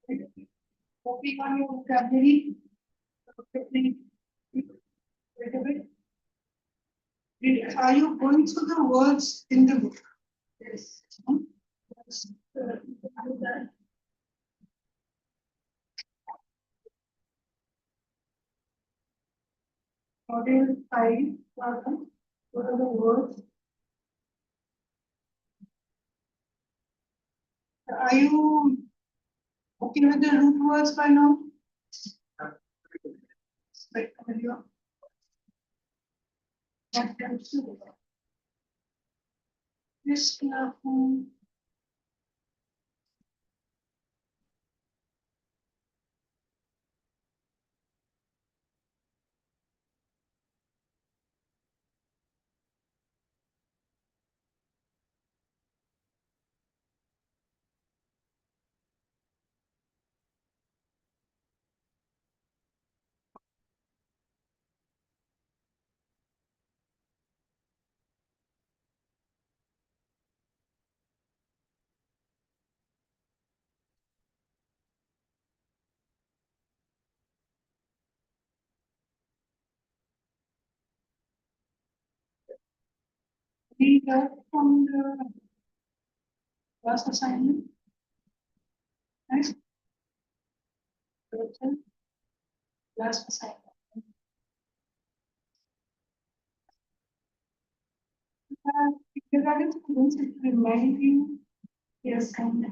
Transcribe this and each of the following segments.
Working on your vocabulary, perfectly, wait a bit. Are you going through the words in the book? Yes. Yes. Do that. Module 5, what are the words? Are you okay with the root words by now? Right, Amelia? That helps you. Yes, we got from the last assignment. Right? Last assignment. Regarding students, it remind you, yes, and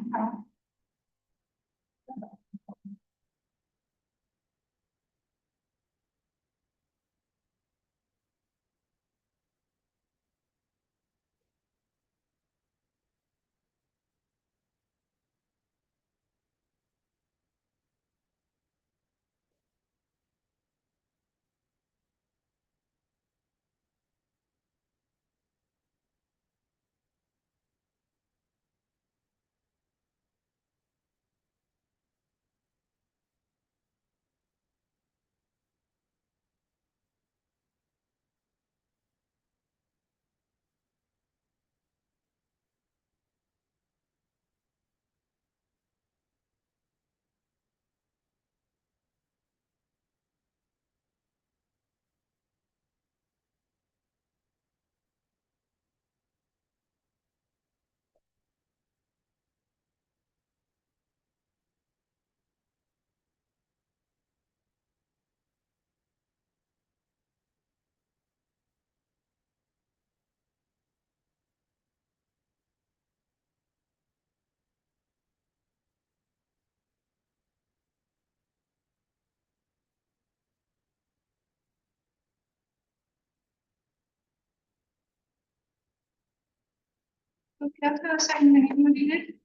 so क्या था assignment? You did it?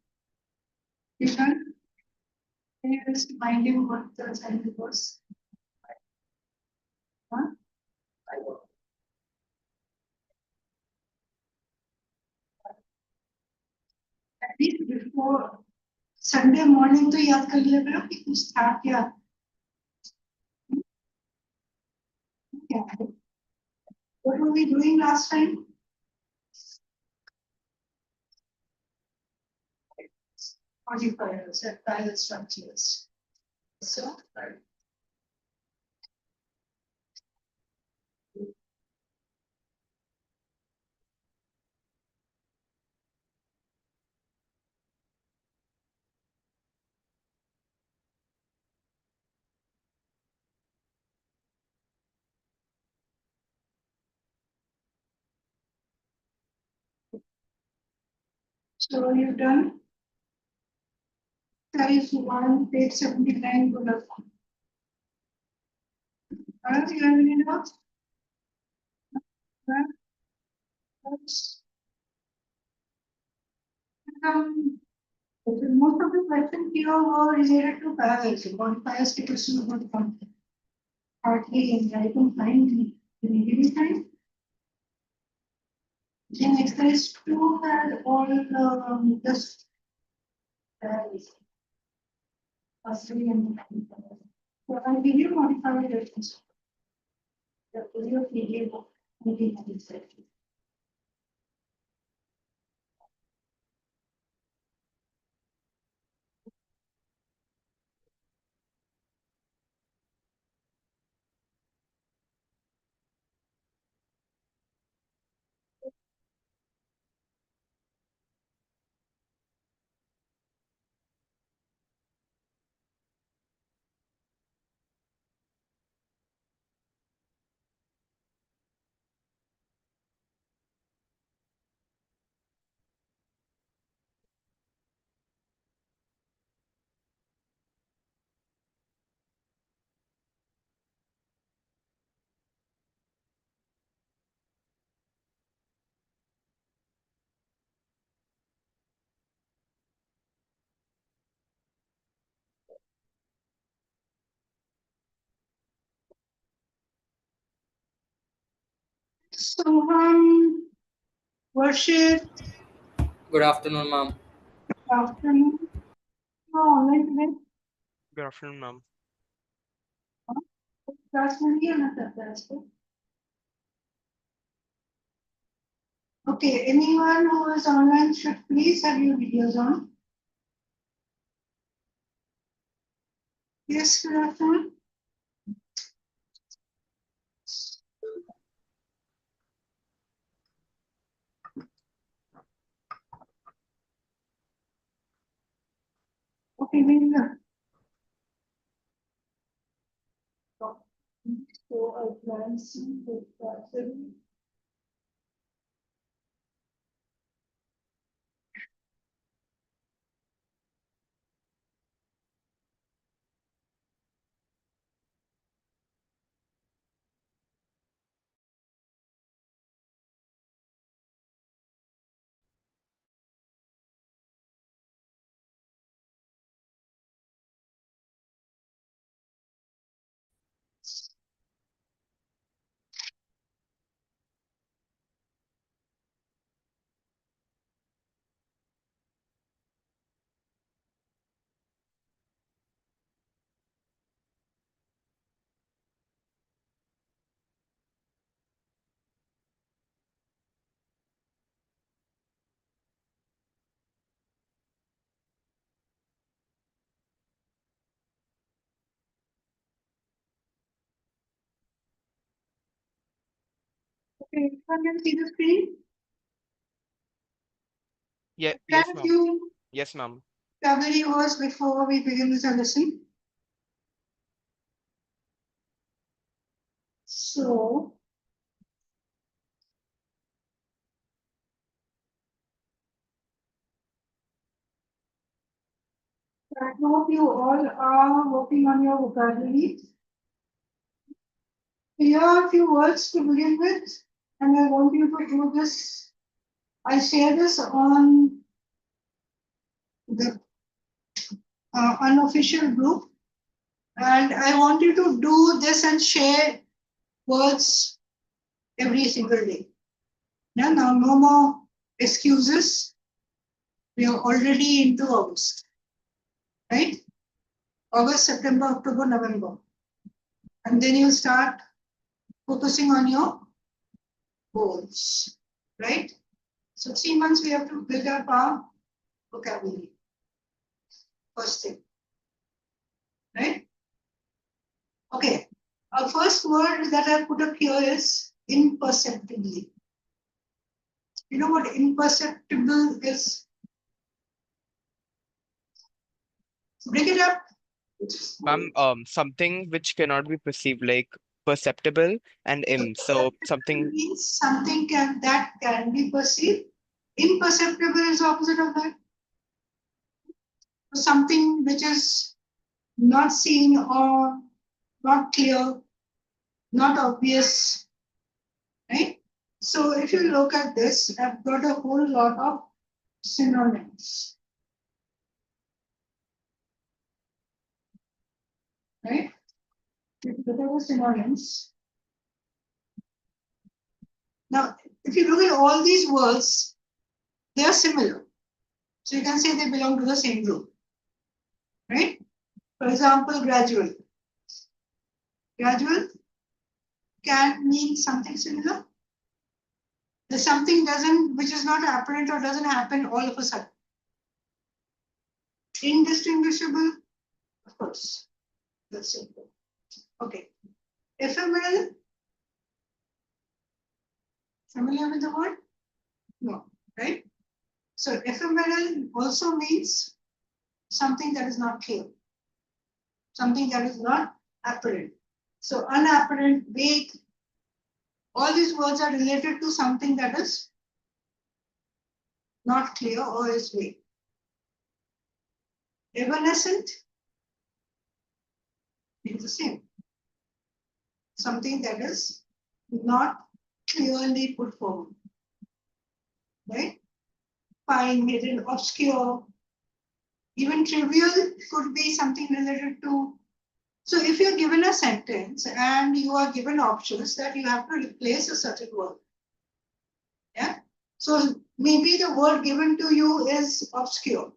Ishan, can you just remind him what the assignment was? Huh? At least before Sunday morning तो याद कर लिया करो कि कुछ था क्या? क्या? What were we doing last time? Modifiers and file structures. So, so you've done size 1, page 79, bullet. You have any notes? Most of the questions here were related to parallels. Modifiers के question बहुत कम थे. Hardly any. I don't find any time. Then exercise 2 had all just Australian. So I'll give you modifier reference. The video PDF maybe not exactly. Soham, Worship, Good afternoon, ma'am. afternoon. Online today. Good afternoon, ma'am. Class में नहीं आना चाहता है इसको. Okay, anyone who is online should please have your videos on. Yes, good afternoon. Okay, Vinda. So I plan to pattern. Okay, can you see the screen? Yes, Thank ma'am. you. Yes, ma'am. Vocabulary words before we begin this lesson. So, I hope you all are working on your vocabulary. Here are a few words to begin with, and I want you to do this. I share this on the unofficial group, and I want you to do this and share words every single day. Now, no more excuses. We are already into August, right? August, September, October, November. And then you start focusing on your goals, right? So 3 months we have to build up our vocabulary. First thing, right? Okay. Our first word that I put up here is imperceptibly. You know what imperceptible is? Break it up. Ma'am, something which cannot be perceived, like perceptible and so something. Means something that can be perceived. Imperceptible is the opposite of that. Something which is not seen or not clear, not obvious, right? So if you look at this, I've got a whole lot of synonyms, right? If you look at the synonyms. Now, if you look at all these words, they are similar. So you can say they belong to the same group, right? For example, gradual. Gradual can mean something similar. There's something which is not apparent or doesn't happen all of a sudden. Indistinguishable, of course, that's simple. Okay. Ephemeral, familiar with the word? No, right? So ephemeral also means something that is not clear, something that is not apparent. So unapparent, vague, all these words are related to something that is not clear or is vague. Evanescent means the same. Something that is not clearly put forward, right? Fine, hidden, obscure, even trivial could be something related to. So if you're given a sentence and you are given options that you have to replace a certain word, So maybe the word given to you is obscure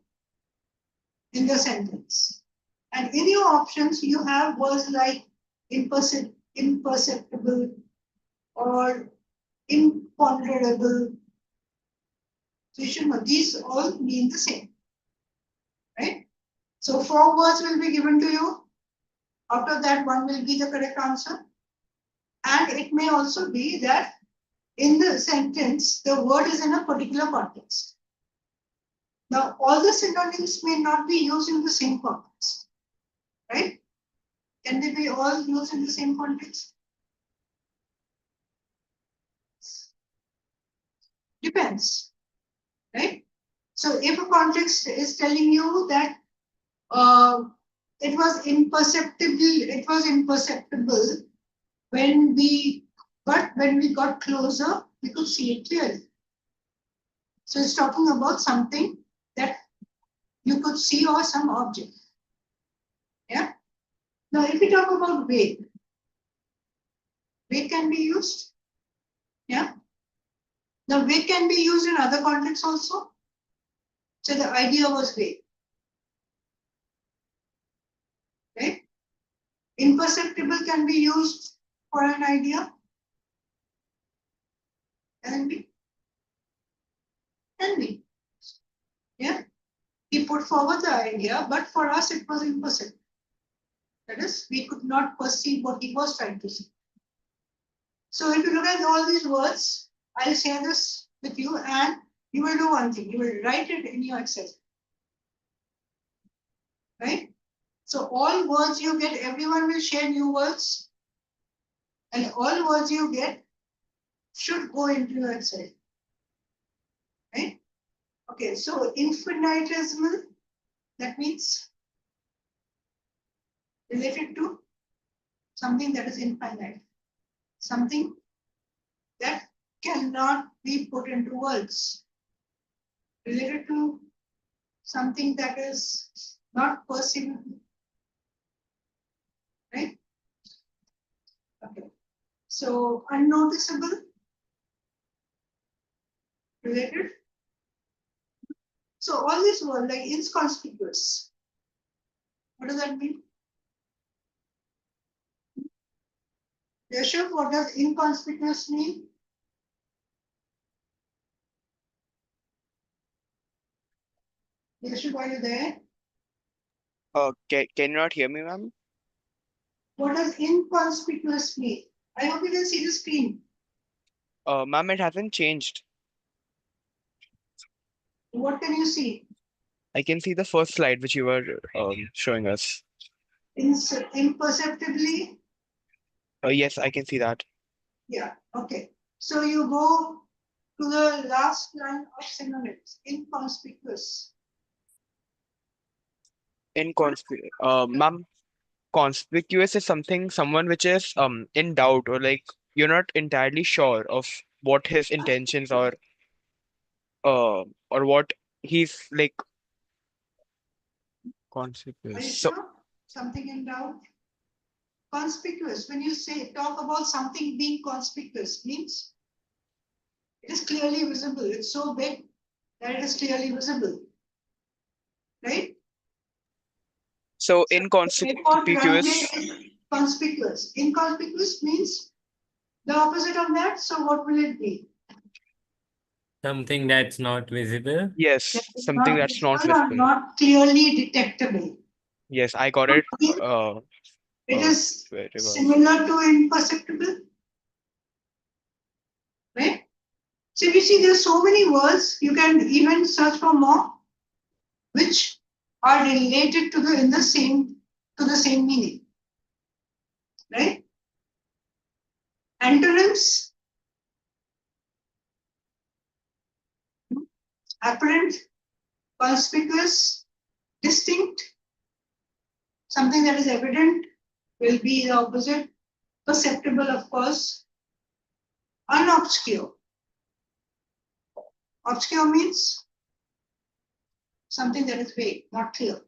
in the sentence. And in your options, you have words like imperceptible or imponderable. So you should know these all mean the same, right? So 4 words will be given to you. Out of that, 1 will be the correct answer. And it may also be that in the sentence, the word is in a particular context. Now, all the synonyms may not be used in the same context, right? Can they be all used in the same context? Depends, right? So if a context is telling you that it was imperceptible when we got closer, we could see it clearly. So it's talking about something that you could see or some object. Yeah. Now, if we talk about vague can be used. Yeah. Now, vague can be used in other contexts also. So the idea was vague. Right? Imperceptible can be used for an idea. Can be. Can be. Yeah. He put forward the idea, but for us it was imperceptible. That is, we could not perceive what he was trying to say. So if you look at all these words, I'll share this with you and you will do one thing. You will write it in your Excel. Right? So all words you get, everyone will share new words. And all words you get should go into your Excel. Right? Okay, so infinitesimal, that means related to something that is infinite. Something that cannot be put into words. Related to something that is not perceivable. Right? Okay. So unnoticeable, related. So all these words like inconspicuous. What does that mean? Yashu, what does inconspicuous mean? Yashu, are you there? Can you not hear me, ma'am? What does inconspicuous mean? I hope you can see the screen. Ma'am, it hasn't changed. What can you see? I can see the first slide which you were showing us. Imperceptibly? Yes, I can see that. Yeah, okay. So you go to the last line of synonyms, inconspicuous. Ma'am, conspicuous is someone which is in doubt, or like you're not entirely sure of what his intentions or what he's like. Are Conspicuous. you So sure? Something in doubt? Conspicuous, when you talk about something being conspicuous, means it is clearly visible. It's so big that it is clearly visible. Right? so So airport runway inconspicuous. is conspicuous. Inconspicuous means the opposite of that. So what will it be? Something that's not visible. Yes, That is something not that's not visible or visible. not clearly detectable. Yes, I got it. It is Very well. similar to imperceptible, right? So you see, there's so many words. You can even search for more, which are related to the same meaning, right? Antonyms, apparent, conspicuous, distinct, something that is evident will be the opposite. Perceptible, of course. Unobscure. Obscure means something that is vague, not clear,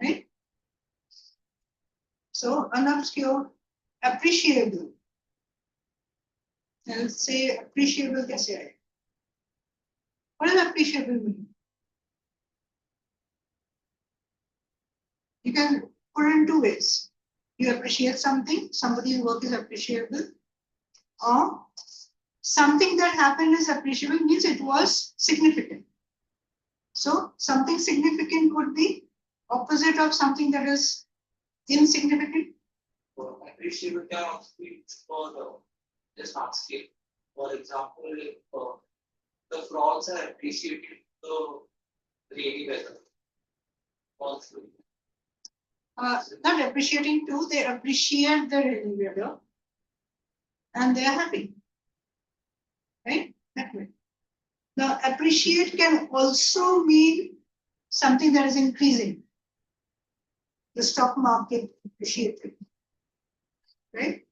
right? So unobscure, appreciable. Let's say appreciable कैसे है? What does appreciable mean? You can put it in two ways. You appreciate something, somebody's work is appreciable, or something that happened is appreciable means it was significant. So something significant would be opposite of something that is insignificant. Appreciable can also be for the smart scale. For example, if the frauds are appreciated the rainy weather. Also, Not appreciating too, they appreciate the rainy weather and they are happy. Right? That way. Now, appreciate can also mean something that is increasing. The stock market appreciated. Right?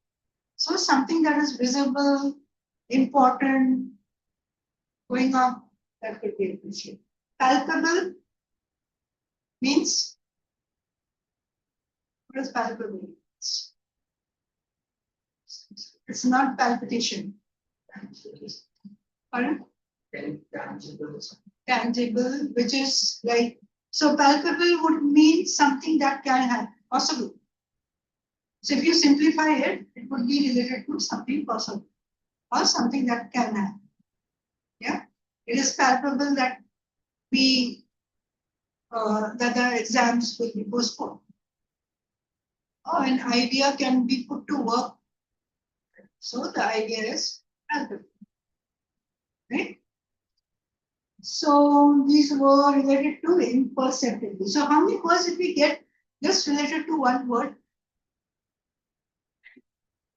So something that is visible, important, going up, that could be appreciated. Palpable means, what does palpable mean? It's not palpitation. Pardon? tangible. Tangible, which is like, so palpable would mean something that can happen, possible. So if you simplify it, it would be related to something possible or something that can happen. Yeah, it is palpable that that the exams will be postponed. Or an idea can be put to work. So the idea is palpable. Right? So these were related to imperceptibly. So how many words did we get just related to one word?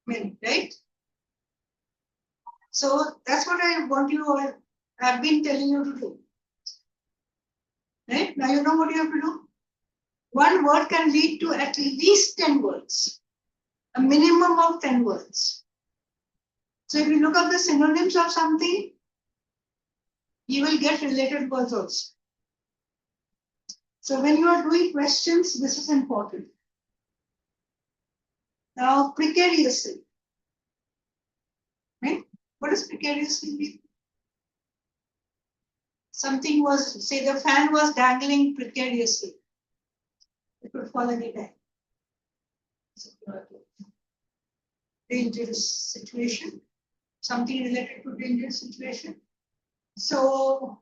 Many, right? So that's what I want you or have been telling you to do. Right? Now you know what you have to do. One word can lead to at least 10 words. A minimum of 10 words. So if you look up the synonyms of something, you will get related words also. So when you are doing questions, this is important. Now, precariously. Right? What does precariously mean? Something was, say the fan was dangling precariously. It could fall any time. Dangerous situation. Something related to dangerous situation. So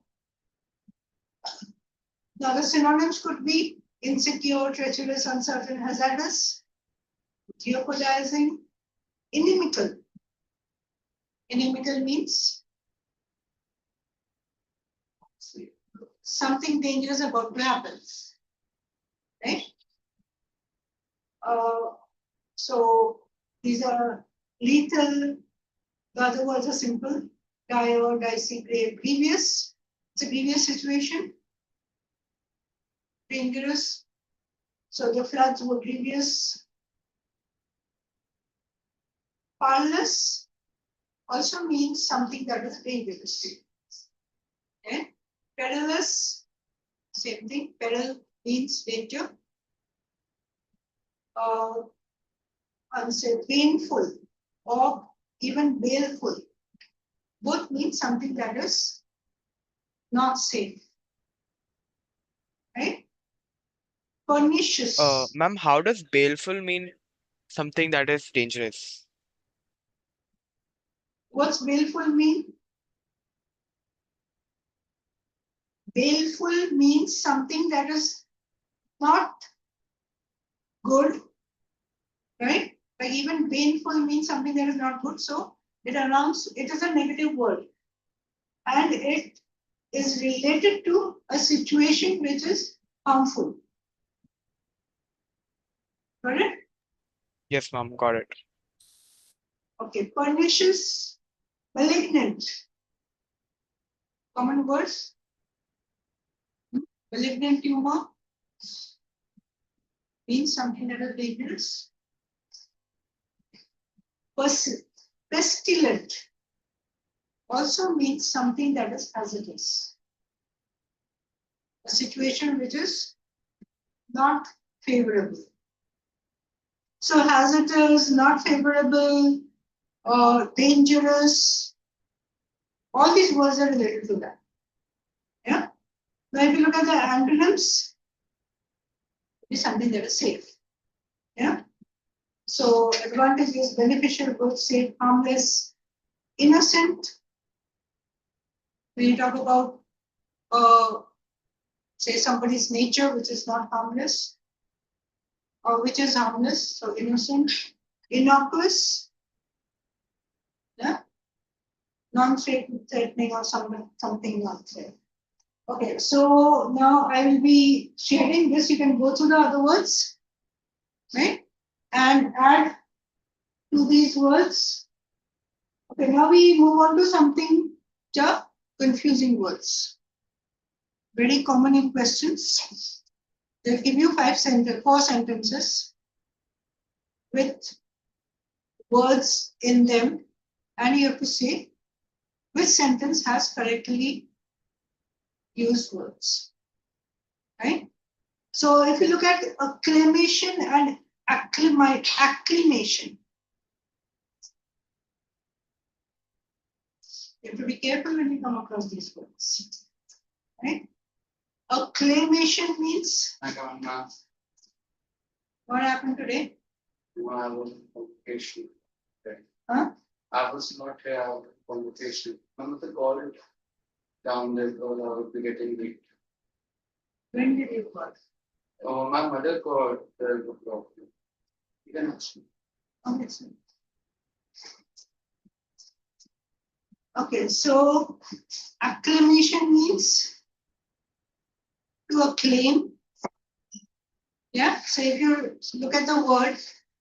now the synonyms could be insecure, treacherous, uncertain, hazardous, jeopardizing, inimical. Inimical means something dangerous about to happen. Right? So these are lethal, the other words are simple, dire, dicey, grave, grievous. It's a grievous situation. Dangerous. So the floods were grievous. Parlous also means something that is dangerous. Okay? Perilous, same thing. Peril means danger. I would say painful or even baleful. Both mean something that is not safe. Right? Pernicious. Ma'am, how does baleful mean something that is dangerous? What's baleful mean? Baleful means something that is not good, right? Like even painful means something that is not good. So it is a negative word. And it is related to a situation which is harmful. Got it? Yes, ma'am, got it. Okay, pernicious, malignant. Common words. Malignant tumor means something that is dangerous. Pestilent also means something that is hazardous. A situation which is not favorable. So hazardous, not favorable, or dangerous, all these words are related to that. Now, if you look at the antonyms, it is something that is safe. Yeah. So advantage is beneficial, good, safe, harmless, innocent. When you talk about say somebody's nature, which is not harmless, or which is harmless, so innocent, innocuous, yeah, non-threatening or something not threatening. Okay, so now I will be sharing this. You can go through the other words, right? And add to these words. Okay, now we move on to something the confusing words. Very common in questions. They'll give you four sentences with words in them, and you have to say which sentence has correctly used words. Right? So if you look at acclamation and acclimation, you have to be careful when you come across these words. Right? Acclamation means I got math. what happened today? When I was on vacation. Huh? I was not here on vacation. None of the call down there because I would be getting late. When did you call? Oh, my mother called the block. You can ask me. Okay, so. Okay, so acclamation means to acclaim. Yeah, so if you look at the word,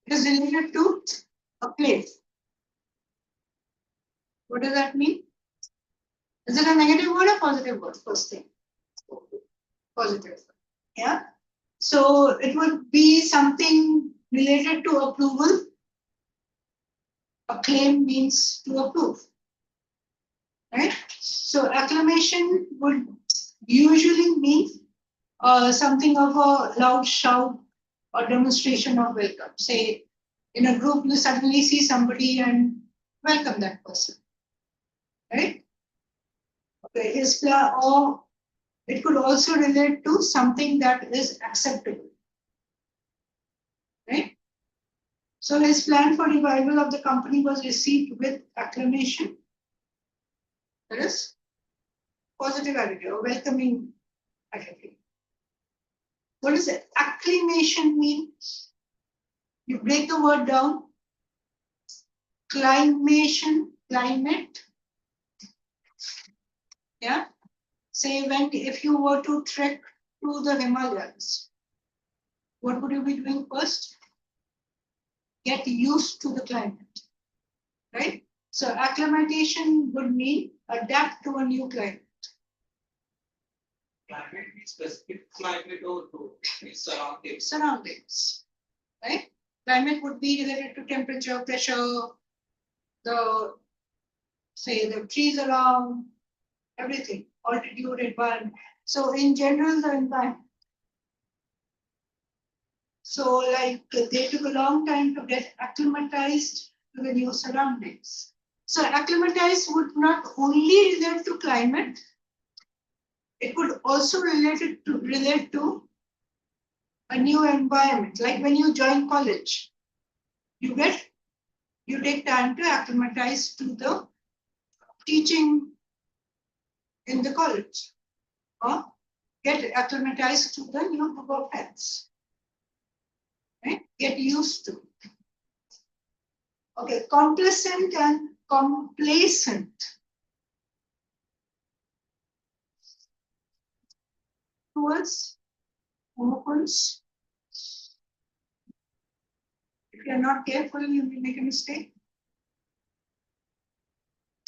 it is related to acclaim. What does that mean? Is it a negative word or positive word? First thing. Positive. Yeah. So it would be something related to approval. Acclaim means to approve. Right? So acclamation would usually mean something of a loud shout or demonstration of welcome. Say in a group, you suddenly see somebody and welcome that person. Right? Okay, or it could also relate to something that is acceptable. Right? So his plan for revival of the company was received with acclamation. That is positive attitude or welcoming attitude. What does acclamation mean? You break the word down. Climation, climate. Yeah. Say if you were to trek to the Himalayas, what would you be doing first? Get used to the climate. Right? So acclimatization would mean adapt to a new climate. Climate means specific climate or to its surroundings. Surroundings. Right? Climate would be related to temperature, pressure, the trees around, everything, altitude, environment. So in general, the environment. So like they took a long time to get acclimatized to the new surroundings. So acclimatized would not only relate to climate, it could also relate to a new environment. Like when you join college, you take time to acclimatize to the teaching in the college, or get acclimatized to the new group of friends. Right? Get used to. Okay, complacent and complacent. Words, homophones. If you're not careful, you will make a mistake.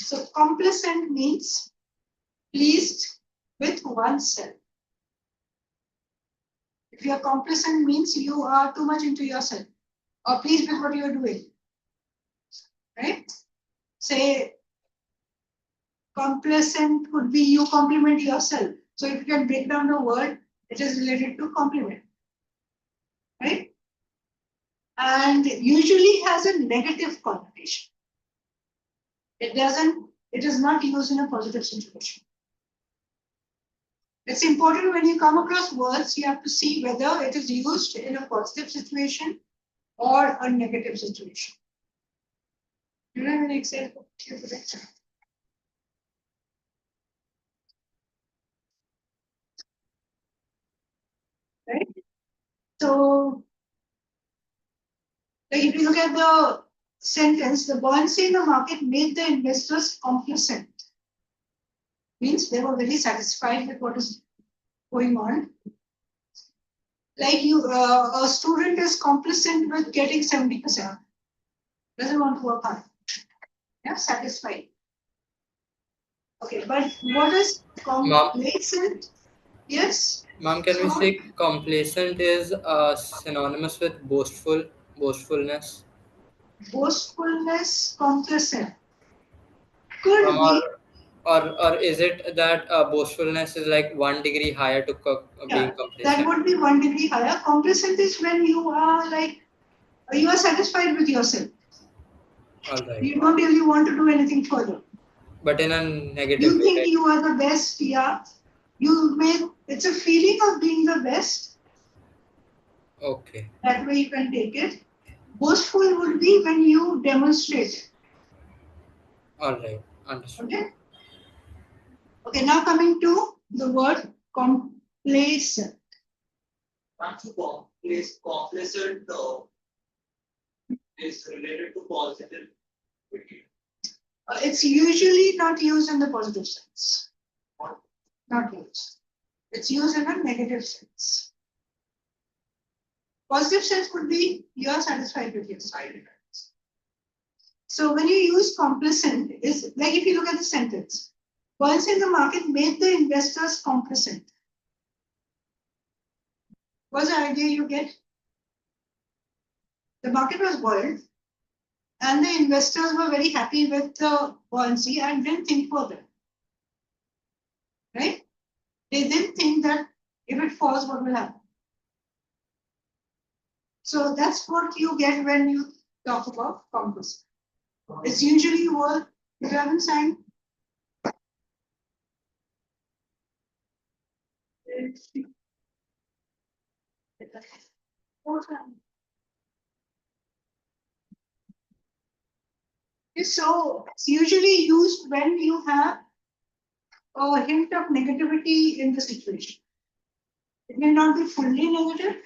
So complacent means pleased with oneself. If you are complacent means you are too much into yourself or pleased with what you are doing. Right? Say complacent could be you compliment yourself. So if you can break down the word, it is related to compliment. Right? And usually has a negative connotation. It is not used in a positive situation. It's important when you come across words, you have to see whether it is used in a positive situation or a negative situation. Do you have an example? Right? So, like if you look at the sentence, the buoyancy in the market made the investors complacent. Means they were very satisfied with what is going on. Like a student is complacent with getting 70%. Doesn't want to work hard. Yeah, satisfied. Okay, but what is complacent? Yes. Ma'am, can we So, say complacent is synonymous with boastfulness? boastfulness, complacent. Could Um, be, or is it that boastfulness is like 1 degree higher to being yeah, that complacent? would be 1 degree higher. Complacent is when you are like, you are satisfied with yourself. All right. You don't really want to do anything further. But in a negative You way, think right? you are the best, yeah. It's a feeling of being the best. Okay. That way you can take it. Boastful would be when you demonstrate it. All right. Understood. Okay. Okay, now coming to the word complacent. Not to complacent is related to positive. It's usually not used in the positive sense. Not used. It's used in a negative sense. Positive sense would be you are satisfied with your side. So when you use complacent, is like if you look at the sentence, buoyancy in the market made the investors complacent. What's the idea you get? The market was buoyant, and the investors were very happy with the buoyancy and didn't think further. Right? They didn't think that if it falls, what will happen? So that's what you get when you talk about complacent. It's usually what you haven't signed. So it's usually used when you have a hint of negativity in the situation. It may not be fully negative,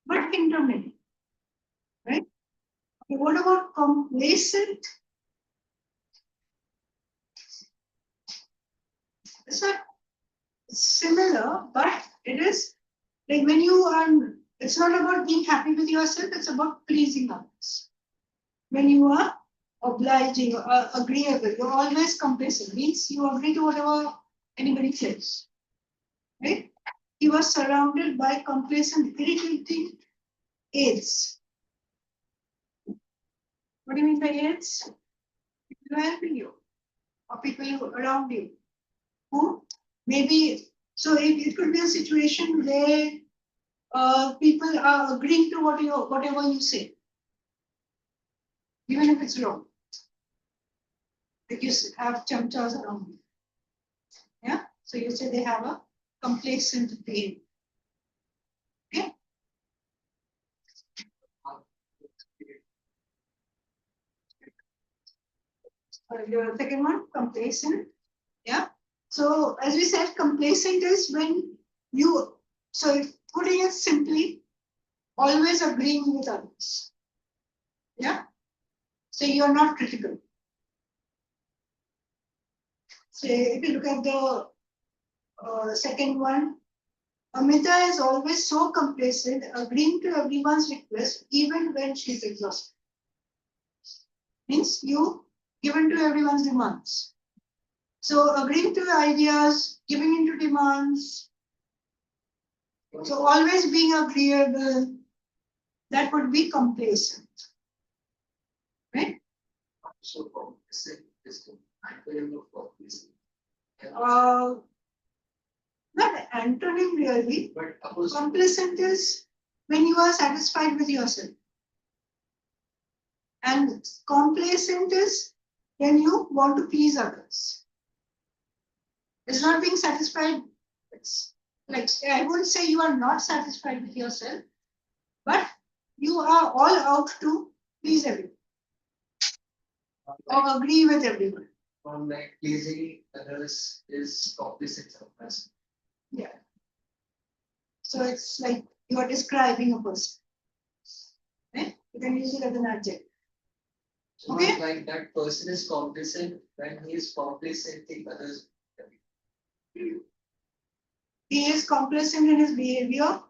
but hint of negative. Right? Okay, what about complacent? It's not similar, but it is like when you are, it's not about being happy with yourself, it's about pleasing others. When you are obliging or agreeable, you're always complacent, means you agree to whatever anybody says. Right? He was surrounded by complacent, irritating aides. What do you mean by aides? People helping you, or people around you. Who maybe, so it could be a situation where people are agreeing to whatever you say, even if it's wrong. Like you have chamchas around you. Yeah, so you say they have a complacent behavior. Okay. Your second one, complacent. Yeah. So as we said, complacent is when you, so putting it simply, always agreeing with others. Yeah. So you're not critical. So if you look at the second one, Amita is always so complacent, agreeing to everyone's request, even when she's exhausted. Means you given to everyone's demands. So agreeing to ideas, giving into demands. So always being agreeable, that would be complacent. Right? So complacent is the acronym of complacent. Not antonym really. But opposite. Complacent is when you are satisfied with yourself. And complacent is when you want to please others. It's not being satisfied It's like, I wouldn't say you are not satisfied with yourself, but you are all out to please everyone or agree with everyone. From like pleasing others is opposite of us. Yeah. So it's like you are describing a person. Right? You can use it as an adjective. So Okay. like that person is complacent when he is complacenting others. He is complacent in his behavior.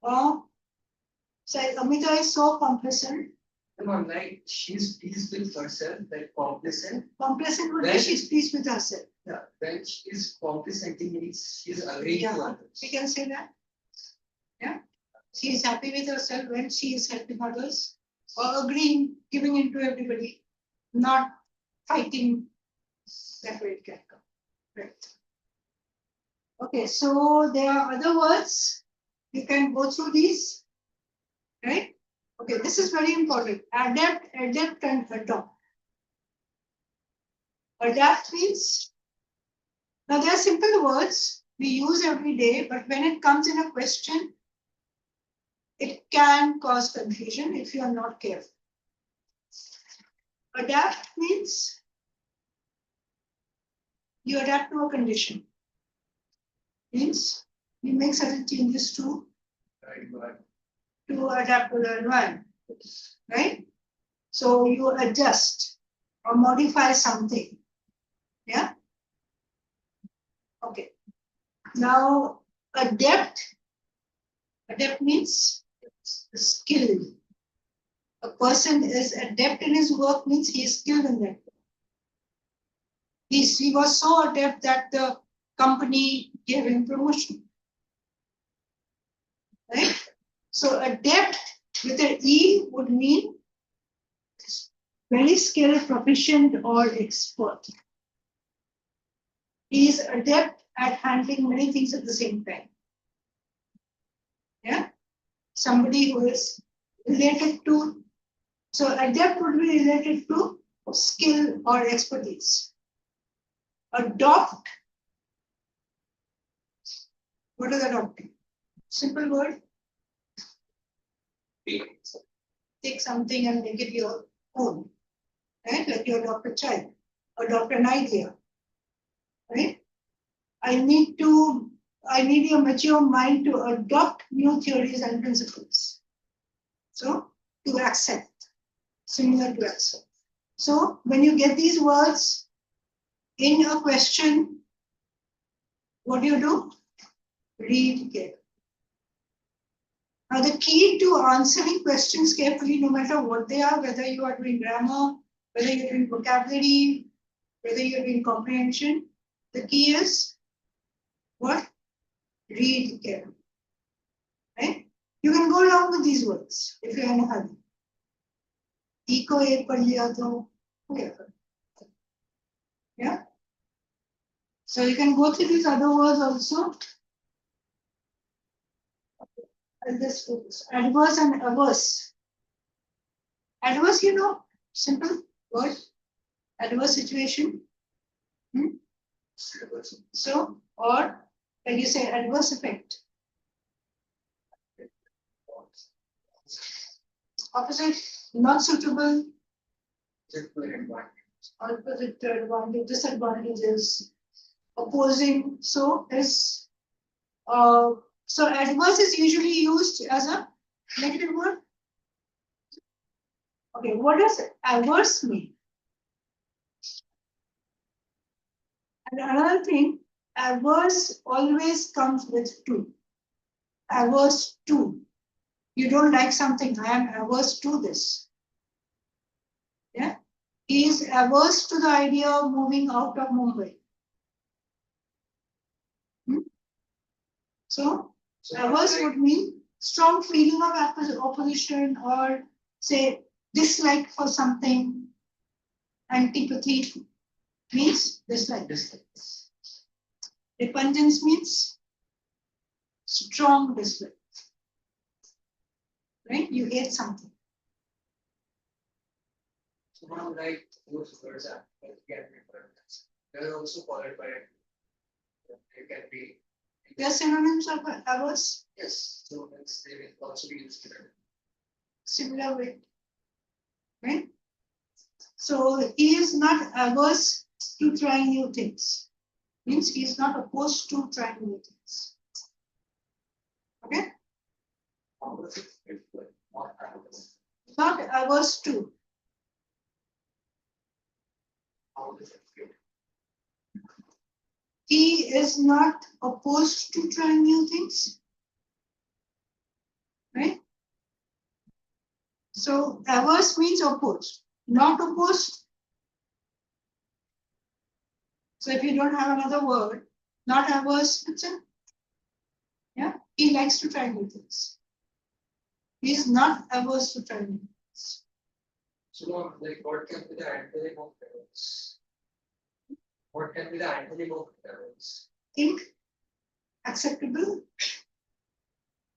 Or say Amita is so complacent. Come on, like she's pleased with herself, like complacent. Complacent would be When- she's pleased with herself. Yeah, when she is complacenting means she's agreeing to Yeah, others. we can say that. Yeah. She is happy with herself when she is helping others or agreeing, giving in to everybody, not fighting. That way it can come. Right. Okay, so there are other words. You can go through these. Right? Okay, this is very important. Adapt, and adopt. Adapt means, now they are simple words we use every day, but when it comes in a question, it can cause confusion if you are not careful. Adapt means you adapt to a condition. Means you make certain changes to adapt to the environment. Right? So you adjust or modify something. Yeah? Okay. Now adept means skilled. A person is adept in his work means he is skilled in that. He was so adept that the company gave him promotion. Right? So adept with an E would mean very skilled, proficient, or expert. He is adept at handling many things at the same time. Yeah? Somebody who is related to, so adept would be related to skill or expertise. Adopt, what is adopting? Simple word, take something and make it your own. Right? Like you adopt a child, adopt an idea. Right? I need a mature mind to adopt new theories and principles. So to accept, similar to accept. So when you get these words in a question, what do? Read carefully. Now the key to answering questions carefully, no matter what they are, whether you are doing grammar, whether you're doing vocabulary, whether you're doing comprehension, the key is what? Read carefully. Right? You can go along with these words if you're in a hurry. Eco एक पढ़ लिया तो yeah. So you can go through these other words also. I'll just focus. Adverse and averse. Adverse, you know, simple word. Adverse situation. So, or when you say adverse effect. Opposite, not suitable. Opposite advantage, disadvantages, opposing. So is so adverse is usually used as a negative word. Okay, what does adverse mean? And another thing, adverse always comes with to. Averse to. You don't like something, I am averse to this. Yeah. He is averse to the idea of moving out of Mumbai. So averse would mean strong feeling of opposition or say dislike for something. Antipathy means dislike. Repugnance means strong dislike. Right? You hate something. So now like those words are can be different. They are also followed by it can be They are synonyms of averse, Yes, so that's they will also be used to it. similar way. Right? So he is not averse to trying new things. Means he is not opposed to trying new things. Okay? How does it fit with what happens? Not averse to. How does it fit? He is not opposed to trying new things. Right? So averse means opposed, not opposed. So if you don't have another word, not averse, it's a, yeah, he likes to try new things. He is not averse to try new things. So, like, what can be the antonym of averse? What can be the antonym of averse? Think acceptable.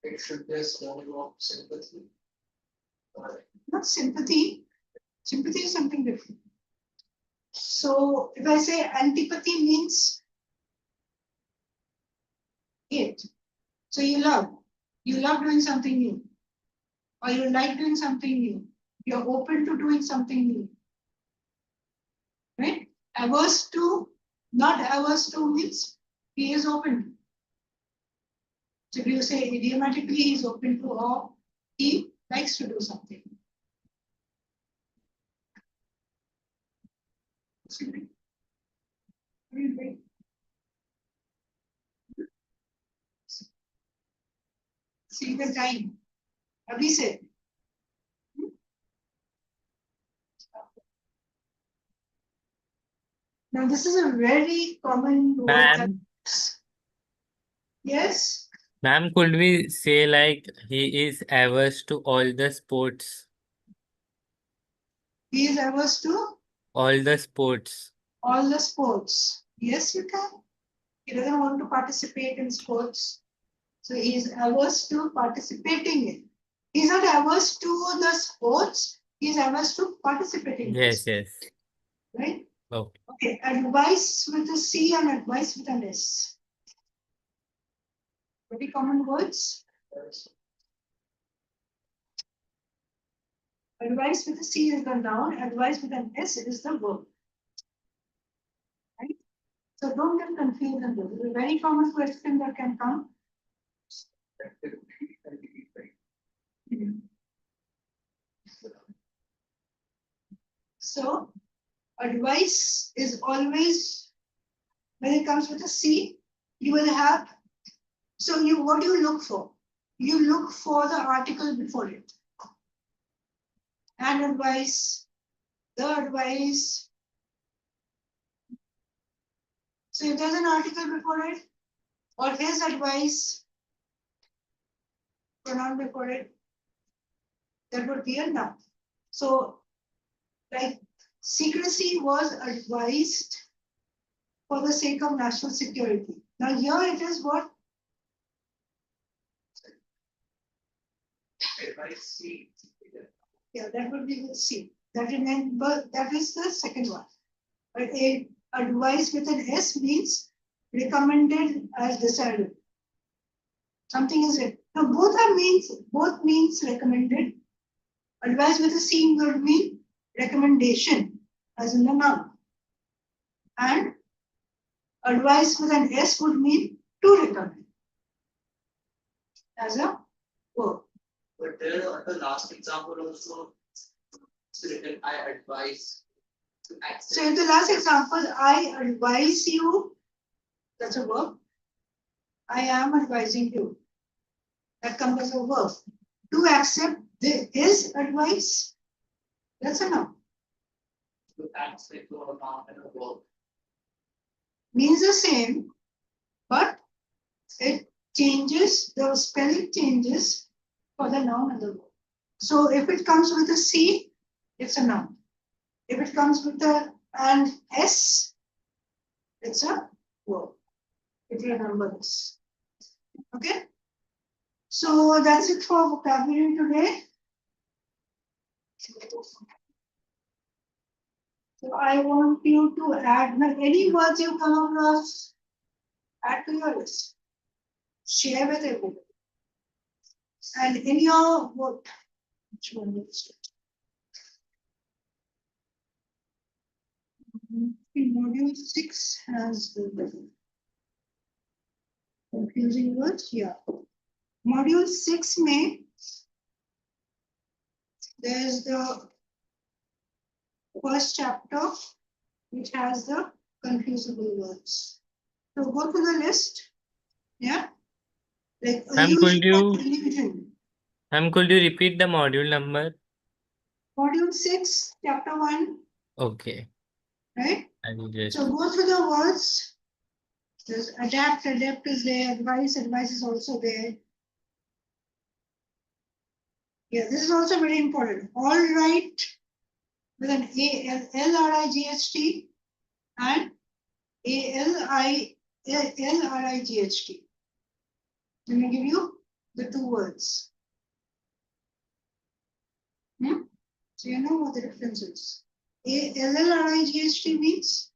It should be a synonym of sympathy. Not sympathy. Sympathy is something different. So if I say antipathy means hate. So you love doing something new. Or you like doing something new. You're open to doing something new. Right? Averse to, not averse to means he is open. So if you say idiomatically he is open to, or he likes to do something. See the time. Abhi said. Now this is a very common word. Ma'am, Yes, ma'am, could we say like he is averse to all the sports? he is averse to All the sports. all the sports. Yes, you can. He doesn't want to participate in sports. So he is averse to participating in. He's not averse to the sports, he's averse to participating in Yes, sports, yes. right? Okay. Okay, advice with a C and advice with an S. Very common words. Advice with a C is the noun, advice with an S is the verb. Right? So don't get confused in this. It's a very common question that can come. So advice is always, when it comes with a C, you will have, so what do you look for? You look for the article before it. An advice, the advice. So if there's an article before it, or his advice, pronoun before it, that would be a noun. So like secrecy was advised for the sake of national security. Now here it is what? Advice C. Yeah, that would be with C. That is the second one. But a advice with an S means recommended as desirable. Something is it. Now both means recommended. Advice with a C would mean recommendation, as in the noun. And advice with an S would mean to recommend, as a verb. But there, the last example also, it's written, I advise to accept. So in the last example, I advise you, that's a verb. I am advising you. That comes as a verb. To accept his advice, that's a noun. To accept to a noun and a verb. Means the same, but it changes, the spelling changes for the noun and the verb. So if it comes with a C, it's a noun. If it comes with an S, it's a verb. If you remember this. Okay? So that's it for vocabulary today. So I want you to add any words you come across, add to your list. share with everybody. And in your what? Which one is it? Module 6 has the confusing words. Yeah. Module 6 may there's the first chapter which has the confusable words. So go to the list. Yeah. Like Ma'am, could you illusion. repeat the module number? Module 6, chapter 1, Okay, right? I will just. So go through the words. There's adapt is there, advice is also there. Yeah, this is also very important. All right, with an A-L-L-R-I-G-H-T and A-L-I-L-R-I-G-H-T. Let me give you the two words. So you know what the difference is. A-L-L-R-I-G-H-T means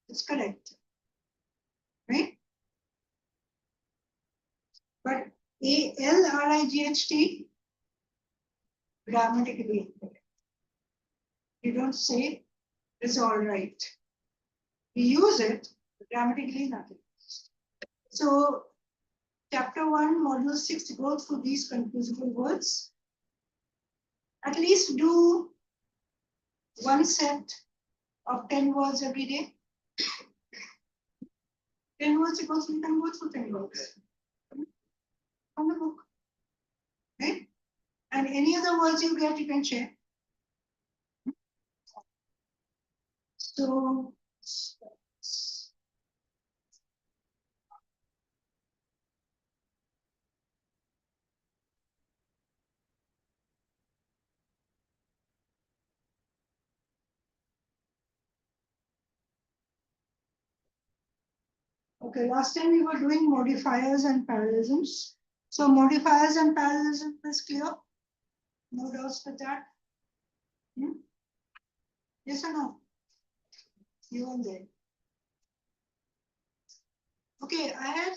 it's correct, right? But A-L-R-I-G-H-T grammatically incorrect. You don't say it's all right. You use it, but grammatically nothing. So chapter 1, module 6 goes through these confusable words. At least do one set of 10 words every day. 10 words, it goes, you can go through 10 words from the book. Right? And any other words you get, you can share. So okay, last time we were doing modifiers and parallelisms. So modifiers and parallelism is clear? No doubts with that? Yes or no? You and there. Okay, I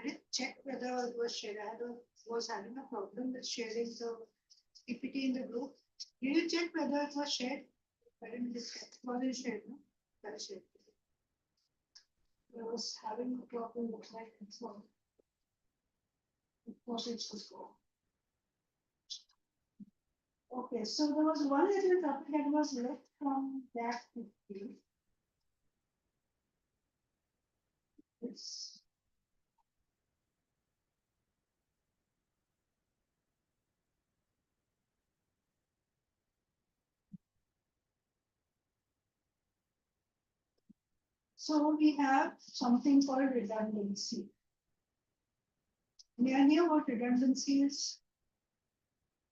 didn't check whether it was shared. Was having a problem with sharing the PPT in the group. Did you check whether it was shared? I didn't check. Was it shared? No? That is shared. I was having a problem with my phone. It should go. Okay, so there was one little topic that was left from that PPT. It's so we have something called redundancy. Any idea what redundancy is?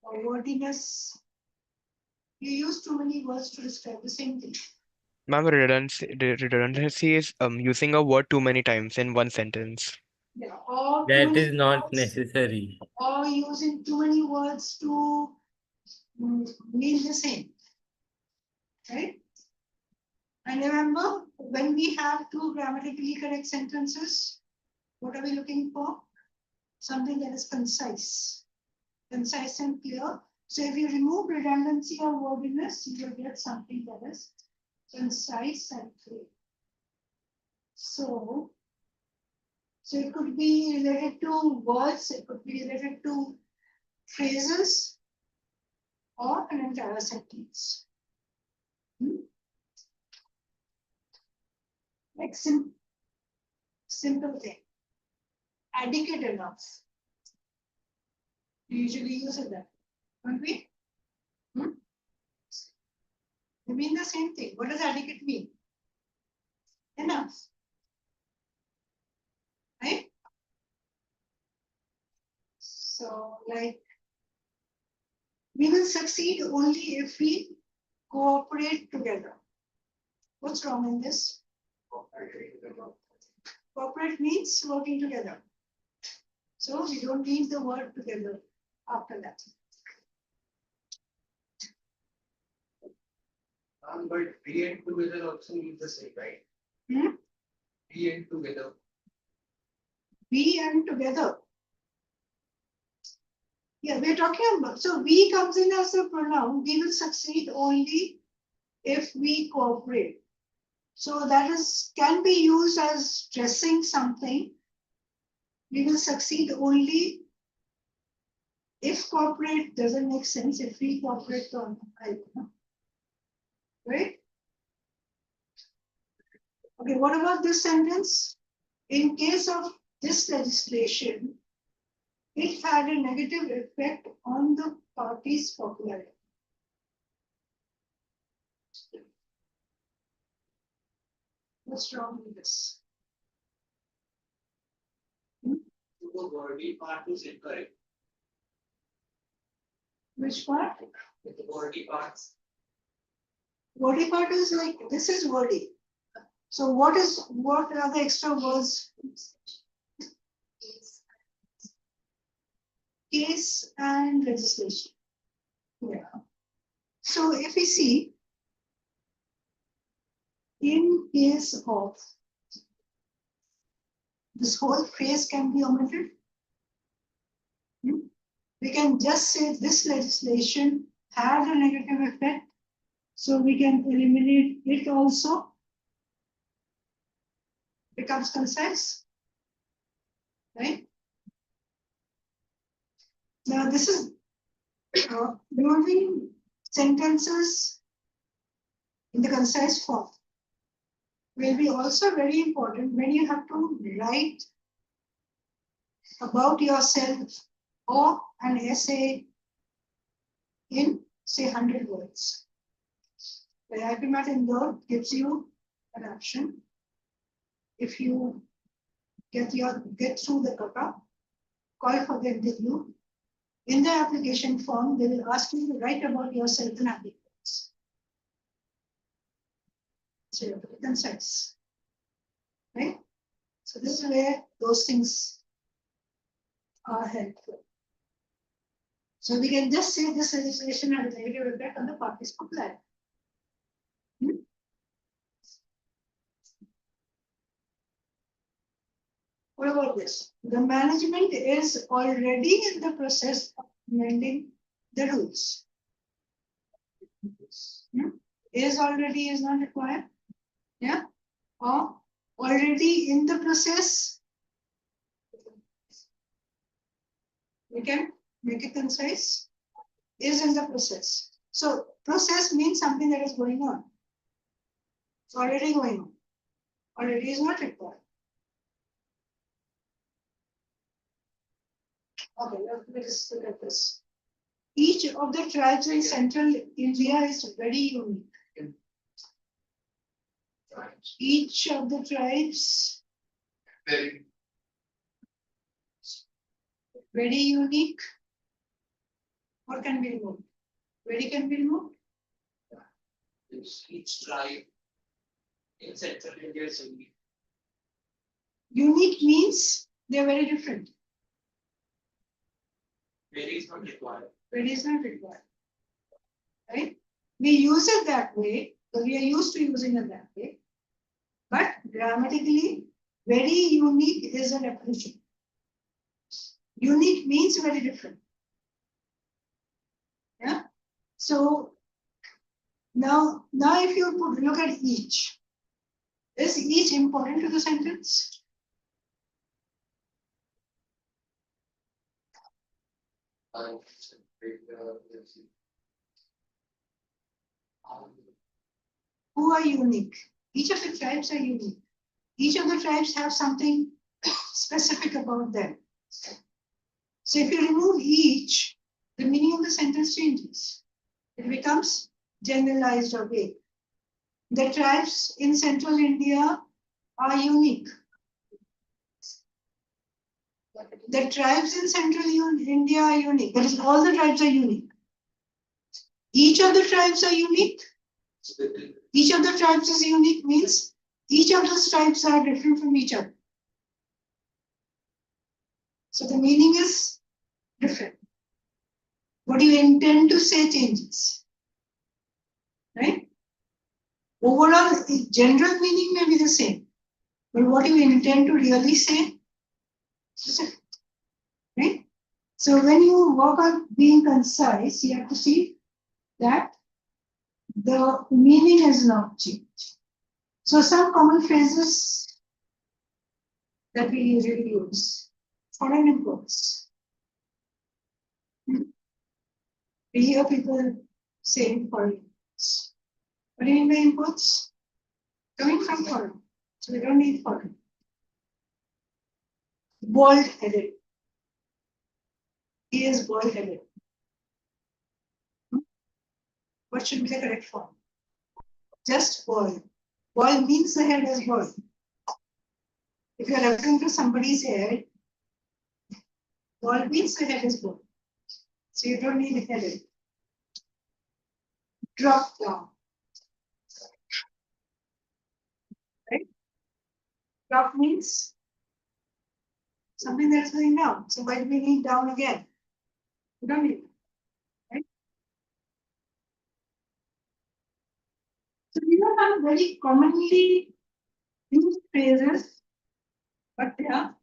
Or wordiness? You use too many words to describe the same thing. Ma'am, redundancy is using a word too many times in one sentence. Yeah, or too That many is not words, necessary. or using too many words to mean the same. Right? And remember, when we have two grammatically correct sentences, what are we looking for? Something that is concise and clear. So if you remove redundancy or wordiness, you will get something that is concise and clear. So it could be related to words, it could be related to phrases, or an entire sentence. Like simple thing. Adequate enough. We usually use it that, don't we? They mean the same thing. What does adequate mean? Enough. Right? So, like, we will succeed only if we cooperate together. What's wrong in this? Cooperate means working together. So we don't need the word together after that. But be and together also means the same, right? Hmm? Be and together. we and together. Yeah, we're talking about, so we comes in as a pronoun. We will succeed only if we cooperate. So that is, can be used as stressing something. We will succeed only if cooperate doesn't make sense. If we cooperate, right? Okay, what about this sentence? In case of this legislation, it had a negative effect on the party's popularity. What's wrong with this? The wordy part is incorrect. Which part? The wordy parts. Wordy part is like, this is wordy. So what are the extra words? Case and legislation. Yeah. So if we see, in case of, this whole phrase can be omitted. We can just say this legislation had a negative effect, so we can eliminate it also. Becomes concise, right? Now this is using sentences in the concise form will be also very important when you have to write about yourself or an essay in, say, 100 words. The agreement in Word gives you an option. If you get through the kata, call for the interview. In the application form, they will ask you to write about yourself in 100 words. So you have to be concise, right? So this is where those things are helpful. So we can just say this legislation had a negative effect on the party's popularity. What about this? The management is already in the process of amending the rules. Is already is not required. Yeah. Or already in the process. We can make it concise. Is in the process. So process means something that is going on. It's already going on. Already is not required. Okay, let's look at this. Each of the tribes in central India is very unique. Each of the tribes very unique. What can be removed? Very can be removed. Each tribe in Central India is unique. Unique means they're very different. Very is not required. Very is not required. Right? We use it that way because we are used to using it that way. But grammatically, very unique is a definition. Unique means very different. Yeah. So now if you look at each, is each important to the sentence? Who are unique? Each of the tribes are unique. Each of the tribes have something specific about them. So if you remove each, the meaning of the sentence changes. It becomes generalized or vague. The tribes in central India are unique. The tribes in central India are unique. That is, all the tribes are unique. Each of the tribes are unique. Each of the tribes is unique means each of those tribes are different from each other. So the meaning is different. What you intend to say changes. Right? Overall, the general meaning may be the same. But what you intend to really say Right? So when you work on being concise, you have to see that the meaning has not changed. So some common phrases that we usually use. Foreign imports. We hear people saying foreign imports. What do you mean by imports? Coming from foreign. So we don't need foreign. Bald-headed. He is bald-headed. What should be the correct form? Just bald. Bald means the head is bald. If you're referring to somebody's head, bald means the head is bald. So you don't need headed. Drop down. Right? Drop means something that's going down. So why do we need down again? We don't need it. Right? So these are some very commonly used phrases, but they are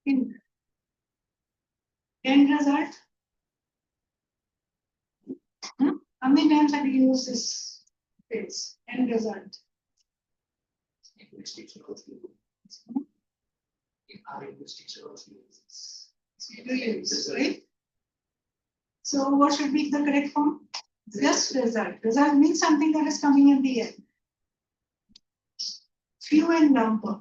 in end result. How many times have you used this phrase? End result. English teacher also uses. In our English teacher also uses. So you do use, right? So what should be the correct form? Just result. Result means something that is coming in the end. Few and number.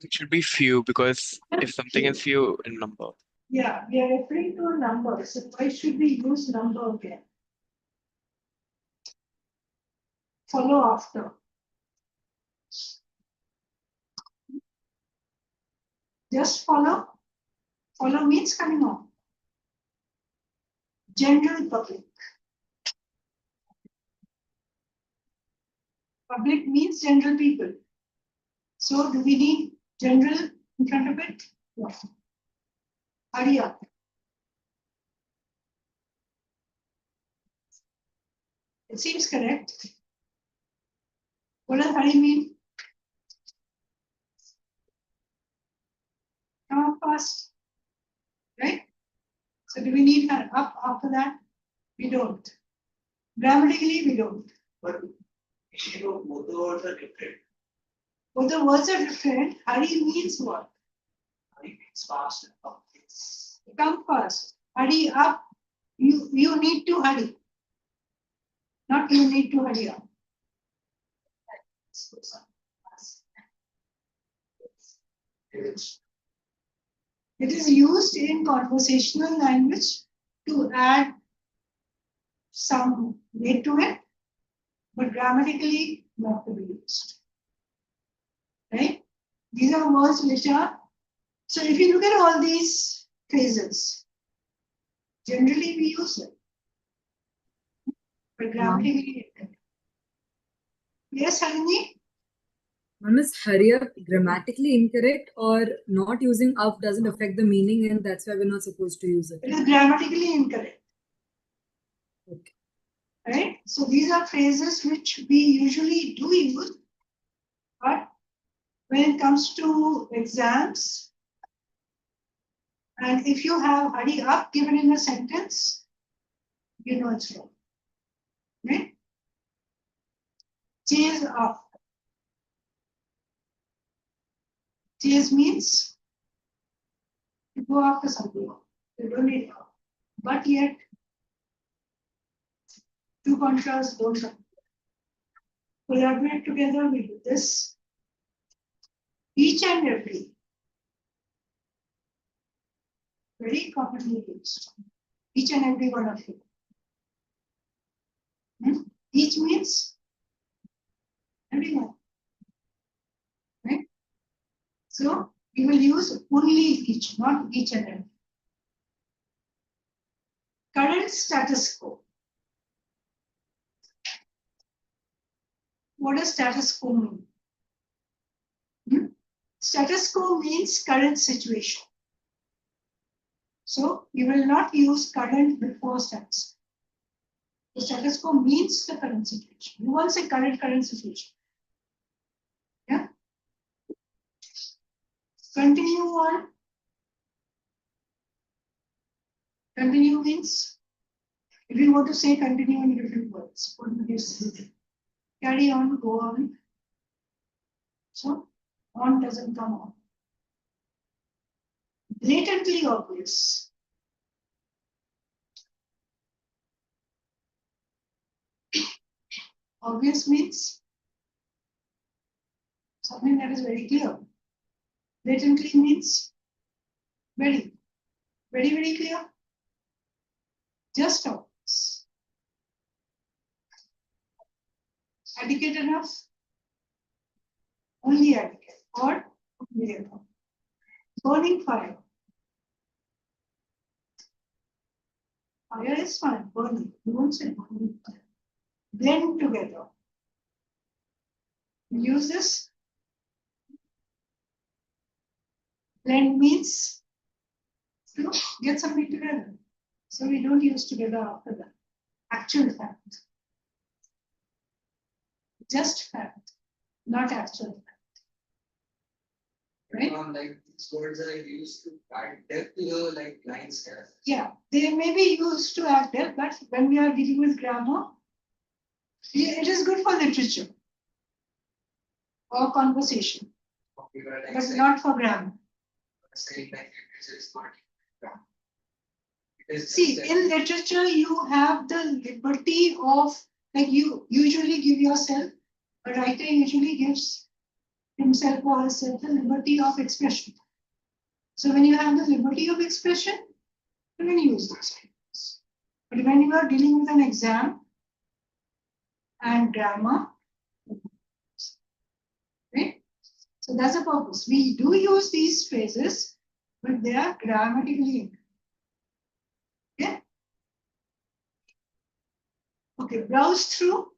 It should be few because if something is few in number. Yeah, we are referring to a number. So why should we use number again? Follow after. Just follow. Follow means coming on. General public. Public means general people. So do we need general in front of it? No. Hurry up. It seems correct. What does hurry mean? Come up fast. Right? So do we need her up after that? We don't. Grammatically, we don't. But you know, both the words are different. Both the words are different. Hurry means what? Hurry means fast and up means Come fast. Hurry up. You need to hurry. Not you need to hurry up. slow sound. It's It is used in conversational language to add some weight to it, but grammatically not to be used. Right? These are words which are, so if you look at all these phrases, generally we use them. But grammatically, yes, Harini? One is hurry up grammatically incorrect or not using up doesn't affect the meaning and that's why we're not supposed to use it. It is grammatically incorrect. Okay. Right? So these are phrases which we usually do use, but when it comes to exams, and if you have hurry up given in a sentence, you know it's wrong. Right? Chase up. Chase means to go after something. You don't need help. But yet, two contrasts don't come. Collaborate together, we do this. Each and every. Very commonly used. Each and every one of you. Each means everyone. Right? So we will use only each, not each and every. Current status quo. What does status quo mean? Status quo means current situation. So you will not use current before status. The status quo means the current situation. You won't say current situation. Yeah. Continue on. Continue means, if you want to say continue in different words, what would you say? Carry on, go on. So, on doesn't come on. Blatantly obvious. Obvious means something that is very clear. Blatantly means very, very, very clear. Just obvious. Adequate enough? Only adequate or only enough. Burning fire. Fire is fine, burning. You won't say burning fire. Blend together. Use this. Blend means to get something together. So we don't use together after that. Actual fact. Just fact, not actual fact. Right? Like these words are used to add depth to the like lines here. Yeah, they may be used to add depth, but when we are dealing with grammar, it is good for literature or conversation, We were like but saying, not for grammar. saying like literature is not grammar. It is See, just in literature, you have the liberty of, like you usually give yourself, a writer usually gives himself or herself the liberty of expression. So when you have the liberty of expression, you can use those things. But when you are dealing with an exam and grammar, right? So that's the purpose. We do use these phrases, but they are grammatically incorrect. Okay? Okay, browse through.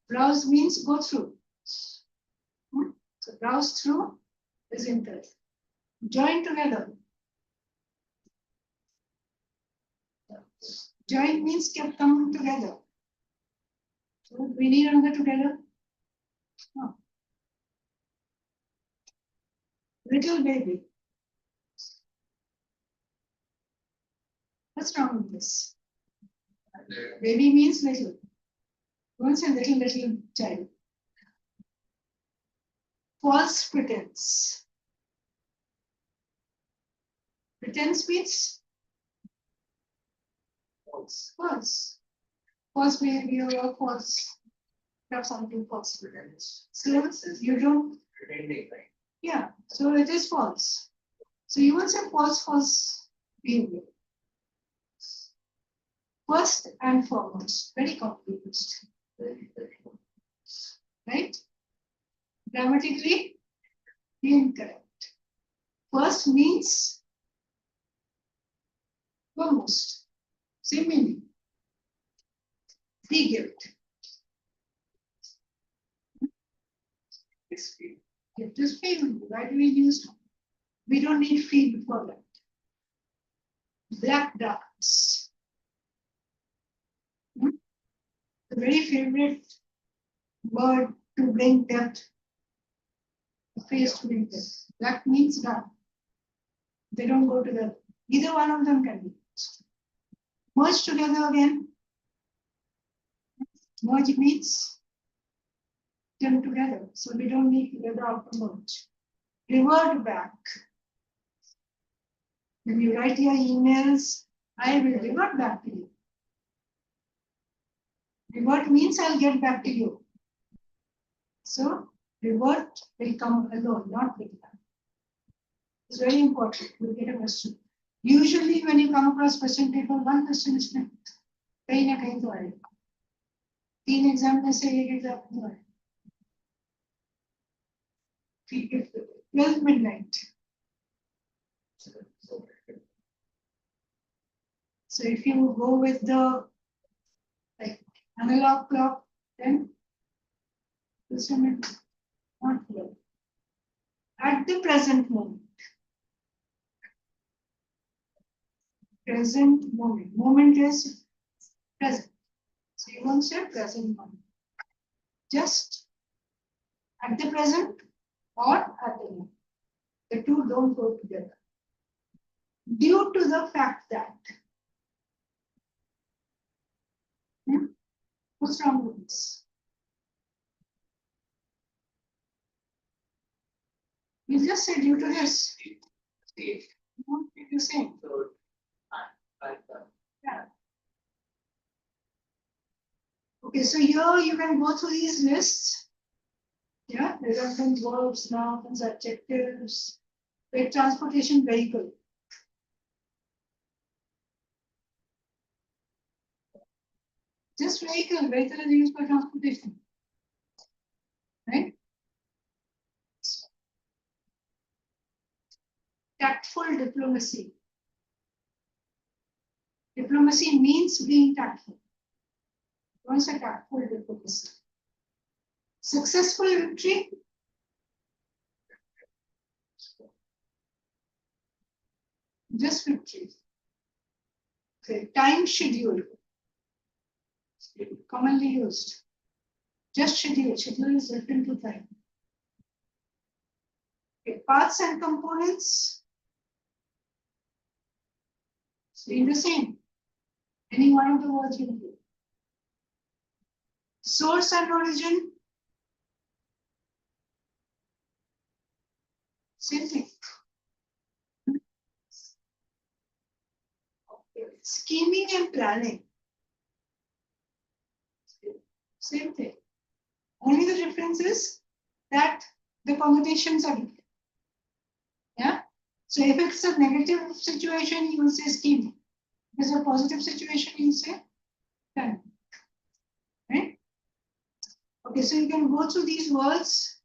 Browse means go through. So browse through is incorrect. Join together. Join means kept coming together. So we need another together. No. Little baby. What's wrong with this? Baby means little. Don't say little child. False pretense. Pretense means false. false. False behavior or false. Have something false. Pretends. So you don't, Pretending, right? yeah, so it is false. So you won't say false behavior. First and foremost, very confused, right? Grammatically incorrect. First means foremost, same meaning. Gift. Gift is field. Why do we use? We don't need field for that. Black darts. The very favorite word to bring depth. The phrase to bring depth. Black means dark. They don't go together. Either one of them can be used. Merge together again. Merge means them together. So we don't need together after merge. Revert back. When you write your emails, I will revert back to you. Revert means I'll get back to you. So revert will come alone, not with that. It's very important. You'll get a question. Usually when you come across question paper, one question is meant. कहीं ना कहीं तो आएगा. 3 exam में से एक exam तो आएगा. ठीक है. 12 midnight. So if you go with the like analog clock, then this one is not clear. At the present moment. Present moment. Moment is present. So you won't say present moment. Just at the present or at the moment. The two don't go together. Due to the fact that, what's wrong with this? You just said due to this. State, You won't be the same. third, and like that. Yeah. Okay, so here you can go through these lists. Yeah, redundant verbs, nouns, adjectives, a transportation vehicle. Just vehicle, vehicle is used for transportation. Right? Tactful diplomacy. Diplomacy means being tactful. What's a tactful diplomacy? Successful victory. Just victory. Okay, time schedule. Commonly used. Just schedule. Schedule is referring to time. Okay, parts and components. Stay the same. Any one of the words will do. Source and origin. Same thing. Okay. Scheming and planning. Same thing. Only the difference is that the connotations are different. Yeah. So if it's a negative situation, you will say scheming. If it's a positive situation, you say planning. Right? Okay, so you can go through these words.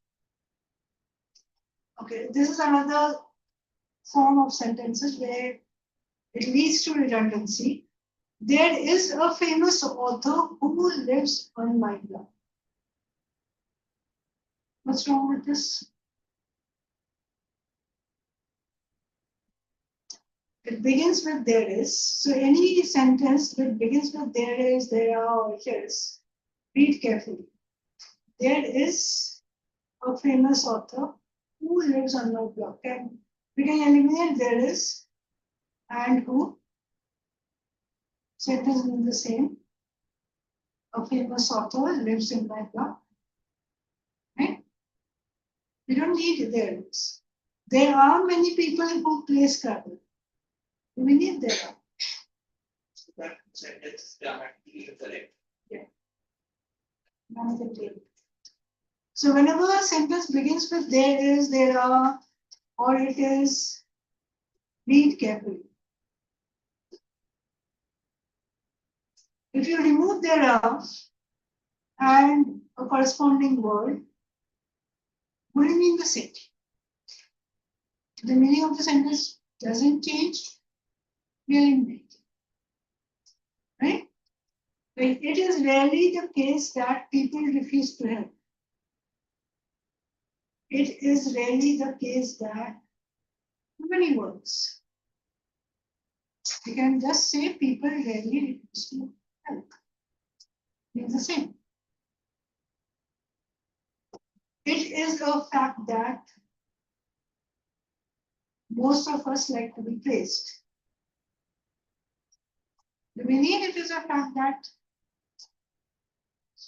Okay, this is another form of sentences where it leads to redundancy. There is a famous author who lives on my block. What's wrong with this? It begins with there is. So any sentence that begins with there is, there are, or is, read carefully. There is a famous author who lives on my block. And we can eliminate there is and who. Sentence is the same. A famous author lives in my block. Right? We don't need there is. There are many people who play Scrabble. We need there are. So that sentence is grammatically incorrect. So whenever a sentence begins with there is, there are, or it is, read carefully. If you remove there are and a corresponding word, would it mean the same? The meaning of the sentence doesn't change, we eliminate. Right? But it is rarely the case that people refuse to help. It is rarely the case that too many words. You can just say people rarely refuse to help. It's the same. It is a fact that most of us like to be praised. The meaning it is a fact that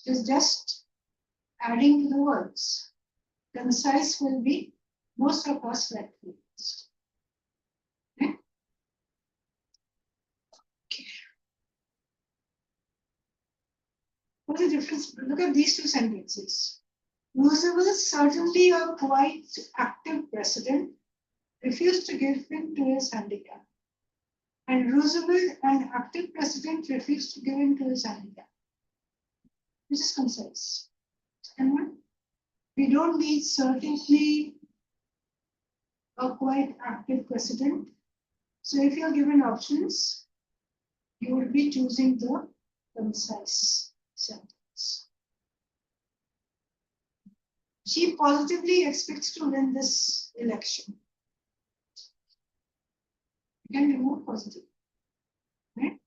is just adding to the words. Concise will be most of us like to be praised. Okay? What's the difference? Look at these two sentences. Roosevelt, certainly a quite active president, refused to give in to his handicap. And Roosevelt, an active president, refused to give in to his handicap. Which is concise. Second one, we don't need certainly a quite active president. So if you're given options, you will be choosing the concise sentence. She positively expects to win this election. You can remove positive. Right?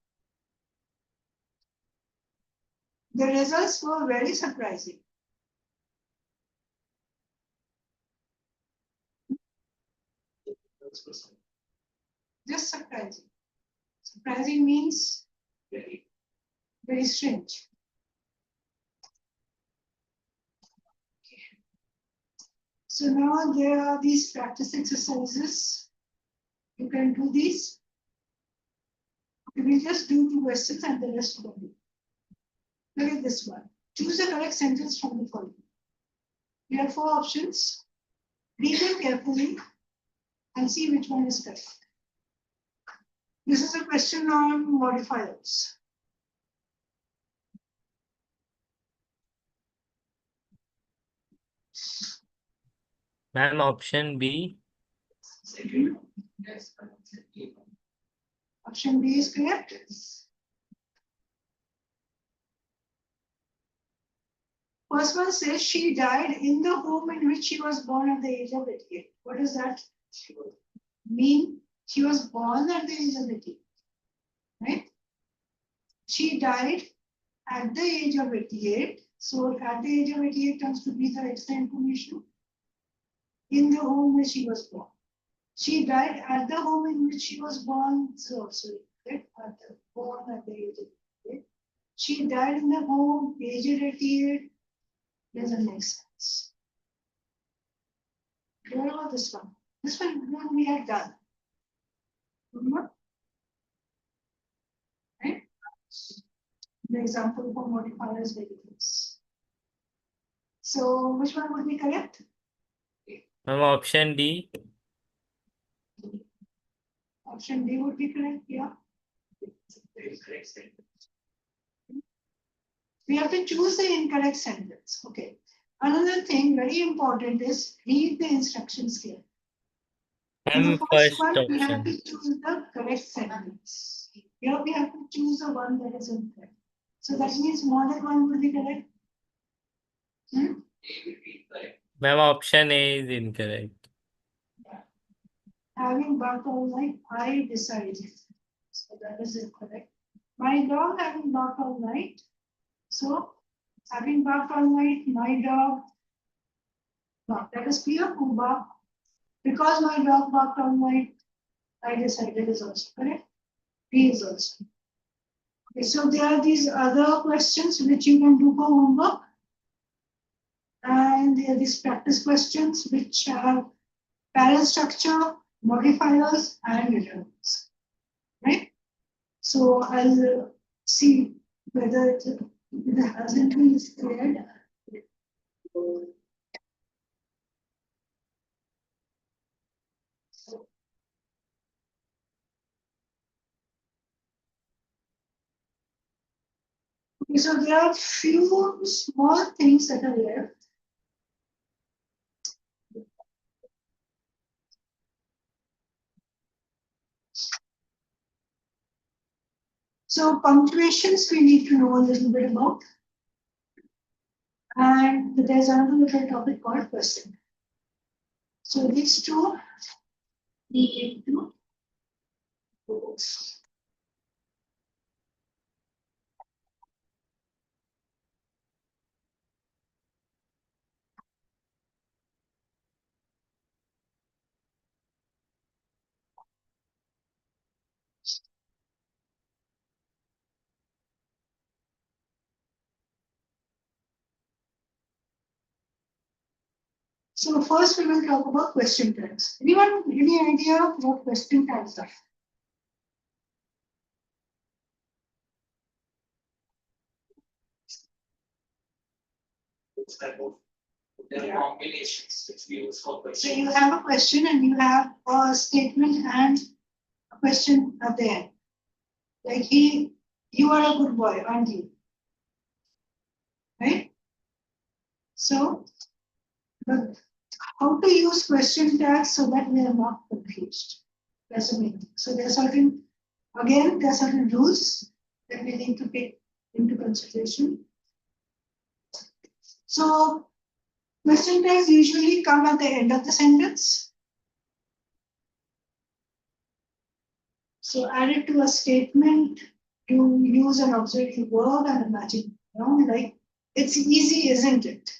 The results were very surprising. Just surprising. Surprising means Very. very strange. So now there are these practice exercises. You can do these. We will just do 2 questions and the rest will be. Look at this one. Choose the correct sentence from the following. We have 4 options. Read them carefully and see which one is correct. This is a question on modifiers. Ma'am, option B. Second. Yes. Option B is correct. First one says she died in the home in which she was born at the age of 88. What does that mean? She was born at the age of 88, right? She died at the age of 88. So at the age of 88 comes to be the extra information in the home where she was born. She died at the home in which she was born. So right? Born at the age of 88. She died in the home, age of 88. Doesn't make sense. What about this one? This one we had done. Remember? Right? The example for modifiers variables. So which one would be correct? Ma'am, option D. Option D would be correct, yeah. We have to choose the incorrect sentence. Okay. Another thing very important is read the instructions here. In the Ma'am, first first one, we have option. to choose the correct sentence. Here we have to choose the one that is incorrect. So that means more than one will be correct. Ma'am, option A is incorrect. Having barked all night, I decided. So that is incorrect. My dog having barked all night. So having barked all night, my dog barked. That is clear. Who barked? Because my dog barked all night, I decided is also correct. B is also. Okay, so there are these other questions which you can do for homework. And there are these practice questions which have parent structure, modifiers, and returns. Right? So I'll see whether it hasn't been cleared. Okay, so there are few small things that are left. So punctuations we need to know a little bit about. And there's another little topic called question. So these two we need to go. So first we will talk about question tags. Anyone, any idea what question tags are? There are combinations which we use for So questions. you have a question and you have a statement and a question at the end. Like you are a good boy, aren't you? Right? So, but how to use question tags so that we are not confused? That's the main thing. So there are certain rules that we need to take into consideration. So question tags usually come at the end of the sentence. So add it to a statement, to use an auxiliary verb and a matching noun, like it's easy, isn't it?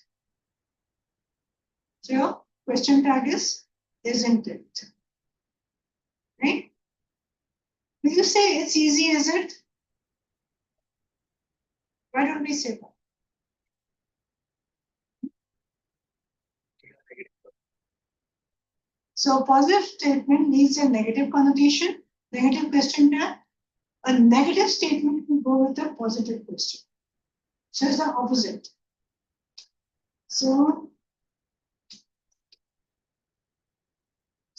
So your question tag is, isn't it? Will you say it's easy, is it? Why don't we say that? So positive statement needs a negative connotation, negative question tag. A negative statement will go with a positive question. So it's the opposite. So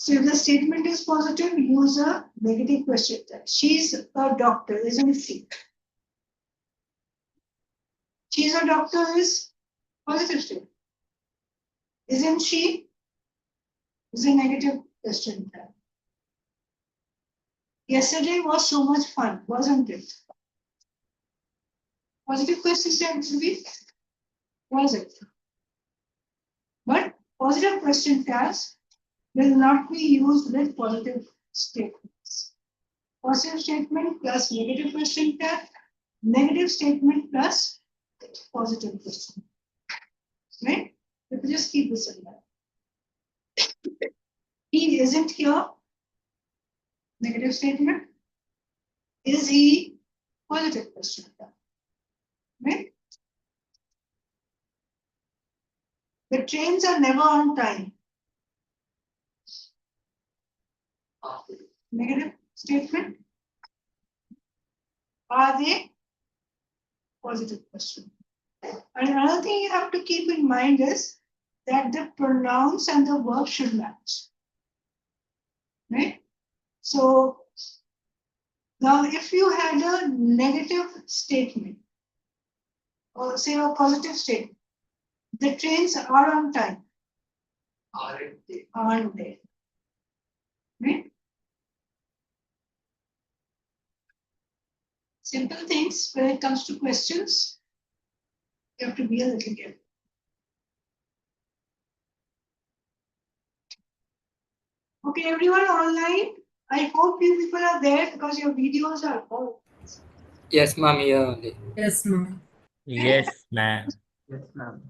if the statement is positive, use a negative question tag. She's a doctor, isn't she? She's a doctor is positive statement. Isn't she? Is a negative question tag. Yesterday was so much fun, wasn't it? Positive question tag will be was it? But positive question tags will not be used with positive statements. Positive statement plus negative question tag, negative statement plus positive question. Right? Let me just keep this in mind. He isn't here. Negative statement. Is he? Positive question tag. Right? The trains are never on time. Negative statement. Are they? Positive question. And another thing you have to keep in mind is that the pronouns and the verb should match. Right? So now if you had a negative statement or say a positive statement, the trains are on time. Aren't they? Aren't they? Right? Simple things when it comes to questions, you have to be a little careful. Okay, everyone online, I hope you people are there because your videos are all. Yes, ma'am, here only. Yes, ma'am. Yes, ma'am. Yes, ma'am.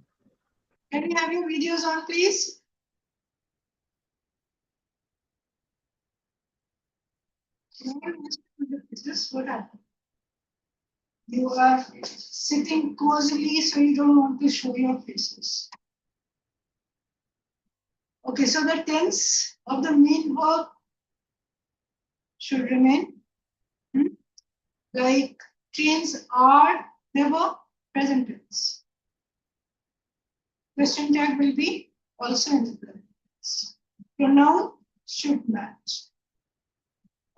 Can we have your videos on, please? Is this what happened? You are sitting cozily, so you don't want to show your faces. Okay, so the tense of the main verb should remain. Like trains are never present tense. Question tag will be also in the present tense. Pronoun should match.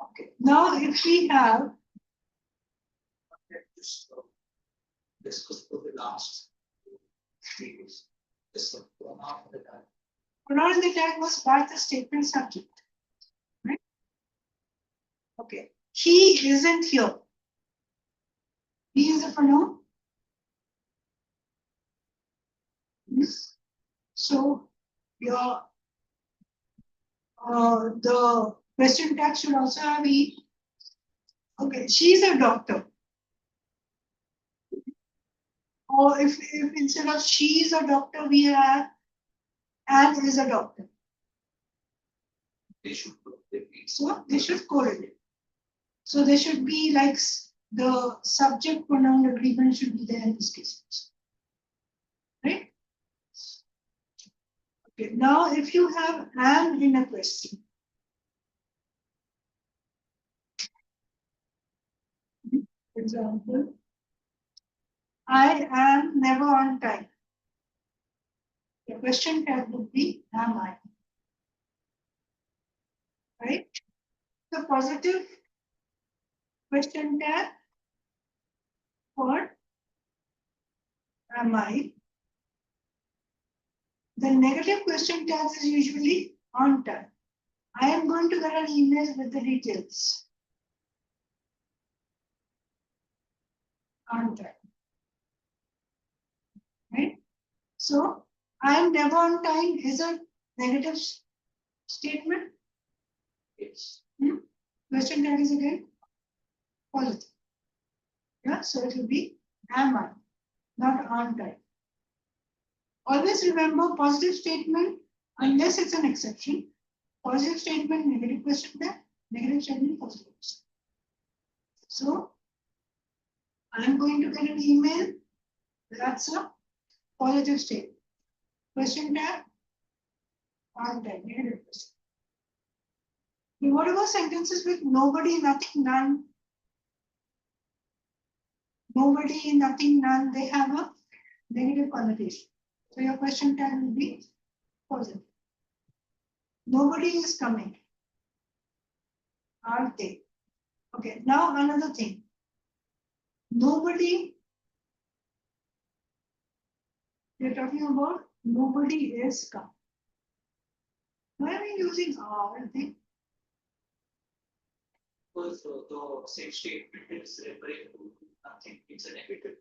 Okay, now if we have This was for the last 3 years. This was for after that. pronoun in the tag was part the statement subject. Right? Okay, he isn't here. He is a pronoun. Yes. So your the question tag should also have he. Okay, she's a doctor. Or if instead of she is a doctor, we have Anne is a doctor. They should put the piece. So they should correlate. So they should be like the subject pronoun agreement should be there in this case. Right? Okay, now if you have Anne in a question. For example, I am never on time. The question tag would be am I? Right? The positive question tag for am I? The negative question tag is usually on time. I am going to get an email with the details. On time. Right? So I am never on time is a negative statement. Yes. Question tag is again positive. Yeah, so it will be am I, not on time. Always remember positive statement, unless it's an exception. Positive statement, negative question tag, negative statement, positive question. So I'm going to get an email. That's a positive state. Question tag. On tag. Negative question. What about sentences with nobody, nothing, none? Nobody, nothing, none. They have a negative connotation. So your question tag will be positive. Nobody is coming. Aren't they? Okay, now another thing. Nobody, we're talking about nobody is coming. Why are we using are they? Because the same statement is referring to nothing, it's a negative.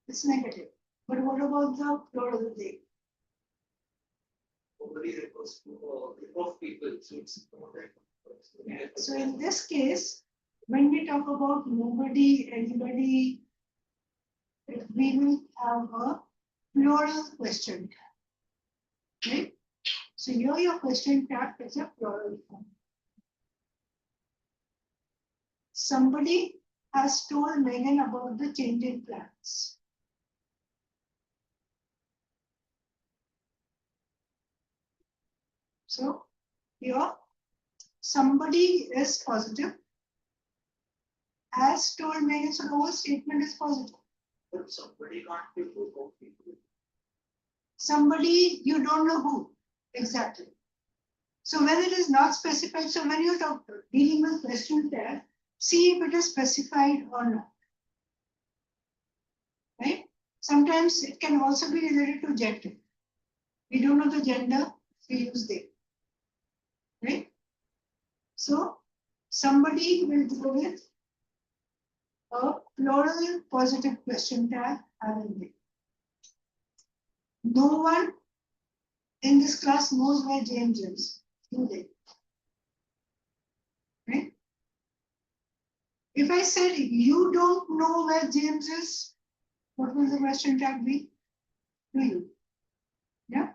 It's negative. But what about the plural they? Nobody refers to a group of people, so it's more like. So in this case, when we talk about nobody, anybody, we will have a plural question tag. Right? So here your question tag is a plural form. Somebody has told Megan about the change in plans. So here somebody is positive. Has told Megan, so the whole statement is positive. But somebody can't be a group of people. Somebody you don't know who exactly. So when it is not specified, so when you're dealing with question tag, see if it is specified or not. Right? Sometimes it can also be related to gender. We don't know the gender, we use they. Right? So somebody will go with a plural positive question tag having they. No one in this class knows where James is, do they? Right? If I said you don't know where James is, what will the question tag be? Do you? Yeah?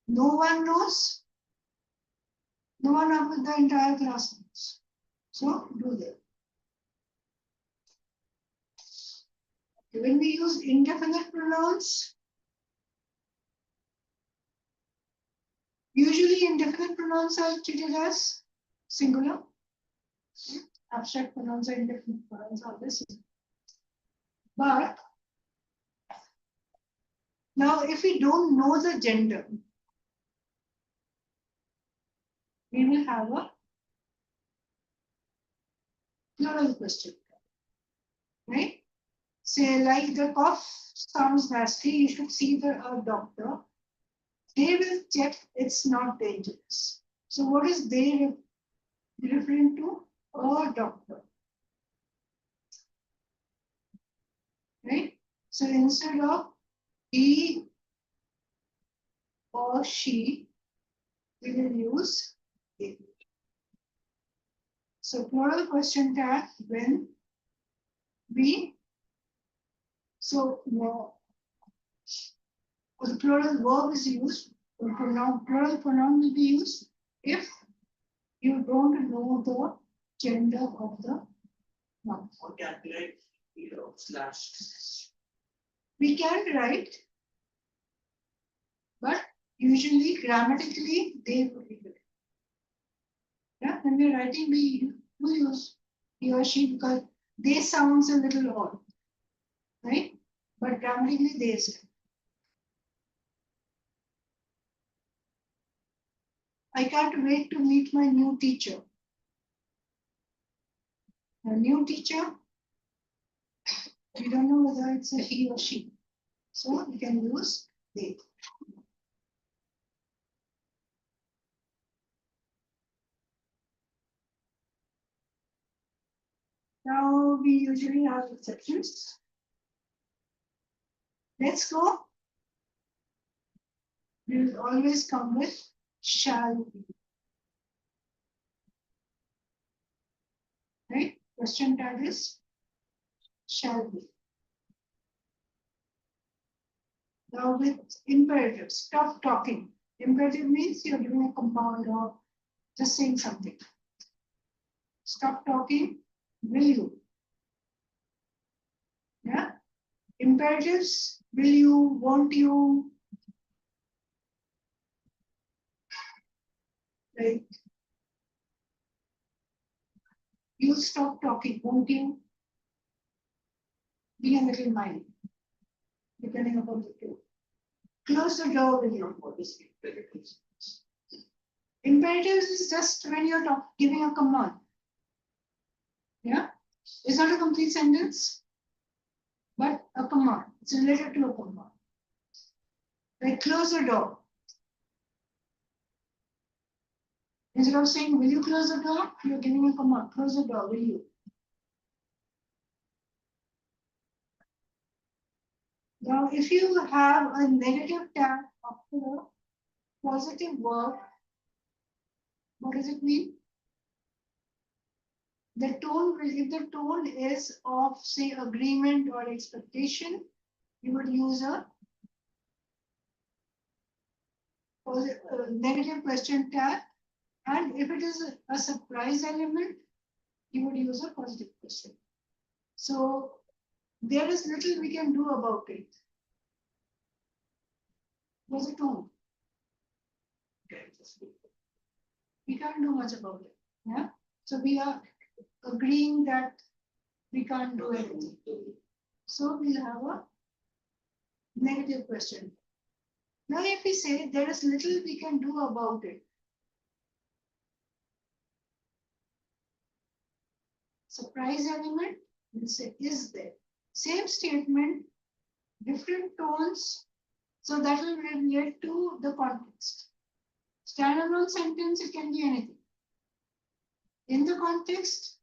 No one knows. No one of the entire class knows. So do they? When we use indefinite pronouns, usually indefinite pronouns are treated as singular. Abstract pronouns are indefinite pronouns are the same. But now if we don't know the gender, we will have a plural question. Right? Say like the cough sounds nasty, you should see the doctor. They will check it's not dangerous. So what is they referring to? A doctor. Right? So instead of he or she, we will use they. So plural question tag when we, so no, or the plural verb is used, or plural pronoun will be used if you don't know the gender of the noun. Or can be like, slash. We can write, but usually grammatically they would be good. Yeah, when we're writing, we use he or she because they sounds a little odd, right? But grammatically they is good. I can't wait to meet my new teacher. A new teacher, we don't know whether it's a he or she. So we can use they. Now we usually have exceptions. Let's go. We will always come with shall be. Right? Question tag is shall be. Now with imperative, stop talking. Imperative means you're doing a compound or just saying something. Stop talking, will you? Yeah. Imperatives, will you, won't you? Like, you stop talking, won't you? Be a little mild, depending upon the two. Close the door with you. What is imperatives? Imperatives is just when you're giving a command. Yeah, it's not a complete sentence, but a command. It's related to a command. Like close the door. Instead of saying, will you close the door? You're giving a command. Close the door, will you? Now, if you have a negative tag after a positive word, what does it mean? The tone, if the tone is of, say, agreement or expectation, you would use a negative question tag. And if it is a surprise element, you would use a positive question. So there is little we can do about it. What's the tone? We can't do much about it. Yeah. So we are agreeing that we can't do anything. So we'll have a negative question. Now, if we say there is little we can do about it, surprise element, we'll say is there. Same statement, different tones, so that will relate to the context. Standalone sentence, it can be anything. In the context,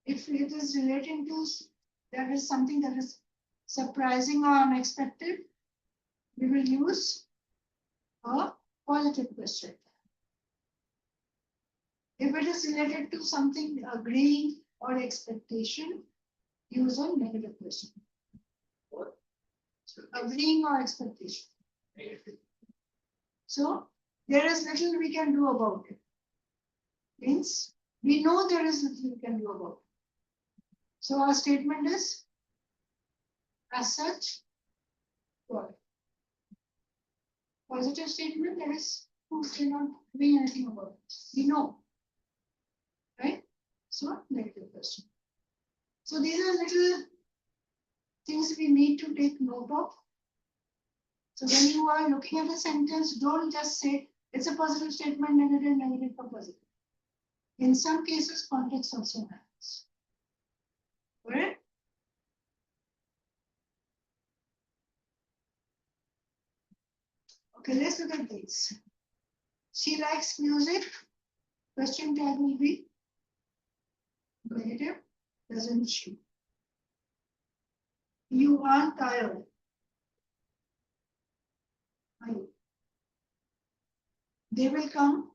if it is relating to, there is something that is surprising or unexpected, we will use a positive question. If it is related to something agreeing or expectation, use a negative question. Agreeing or expectation. So there is little we can do about it. Means we know there is little we can do about it. So our statement is, as such, what? Positive statement, there is who cannot doing anything about it. We know. Right? So negative question. So these are little things we need to take note of. So when you are looking at a sentence, don't just say it's a positive statement, negative, negative, or positive. In some cases, context also matters. Correct? Okay, let's look at these. She likes music. Question tag will be negative, doesn't she? You aren't tired. Are you? They will come.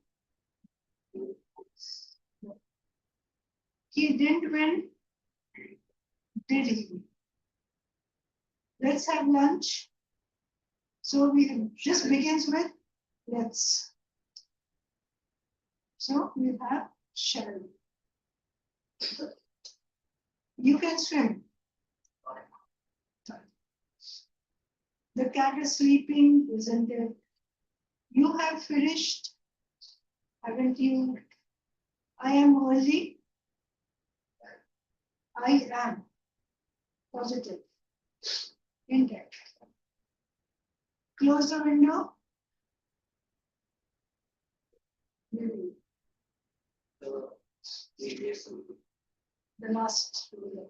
He didn't win. Did he? Let's have lunch. So we just begins with let's. So we have shall. You can swim. The cat is sleeping, isn't it? You have finished, haven't you? I am early. I am positive. Intact. Close the window. Maybe the last window.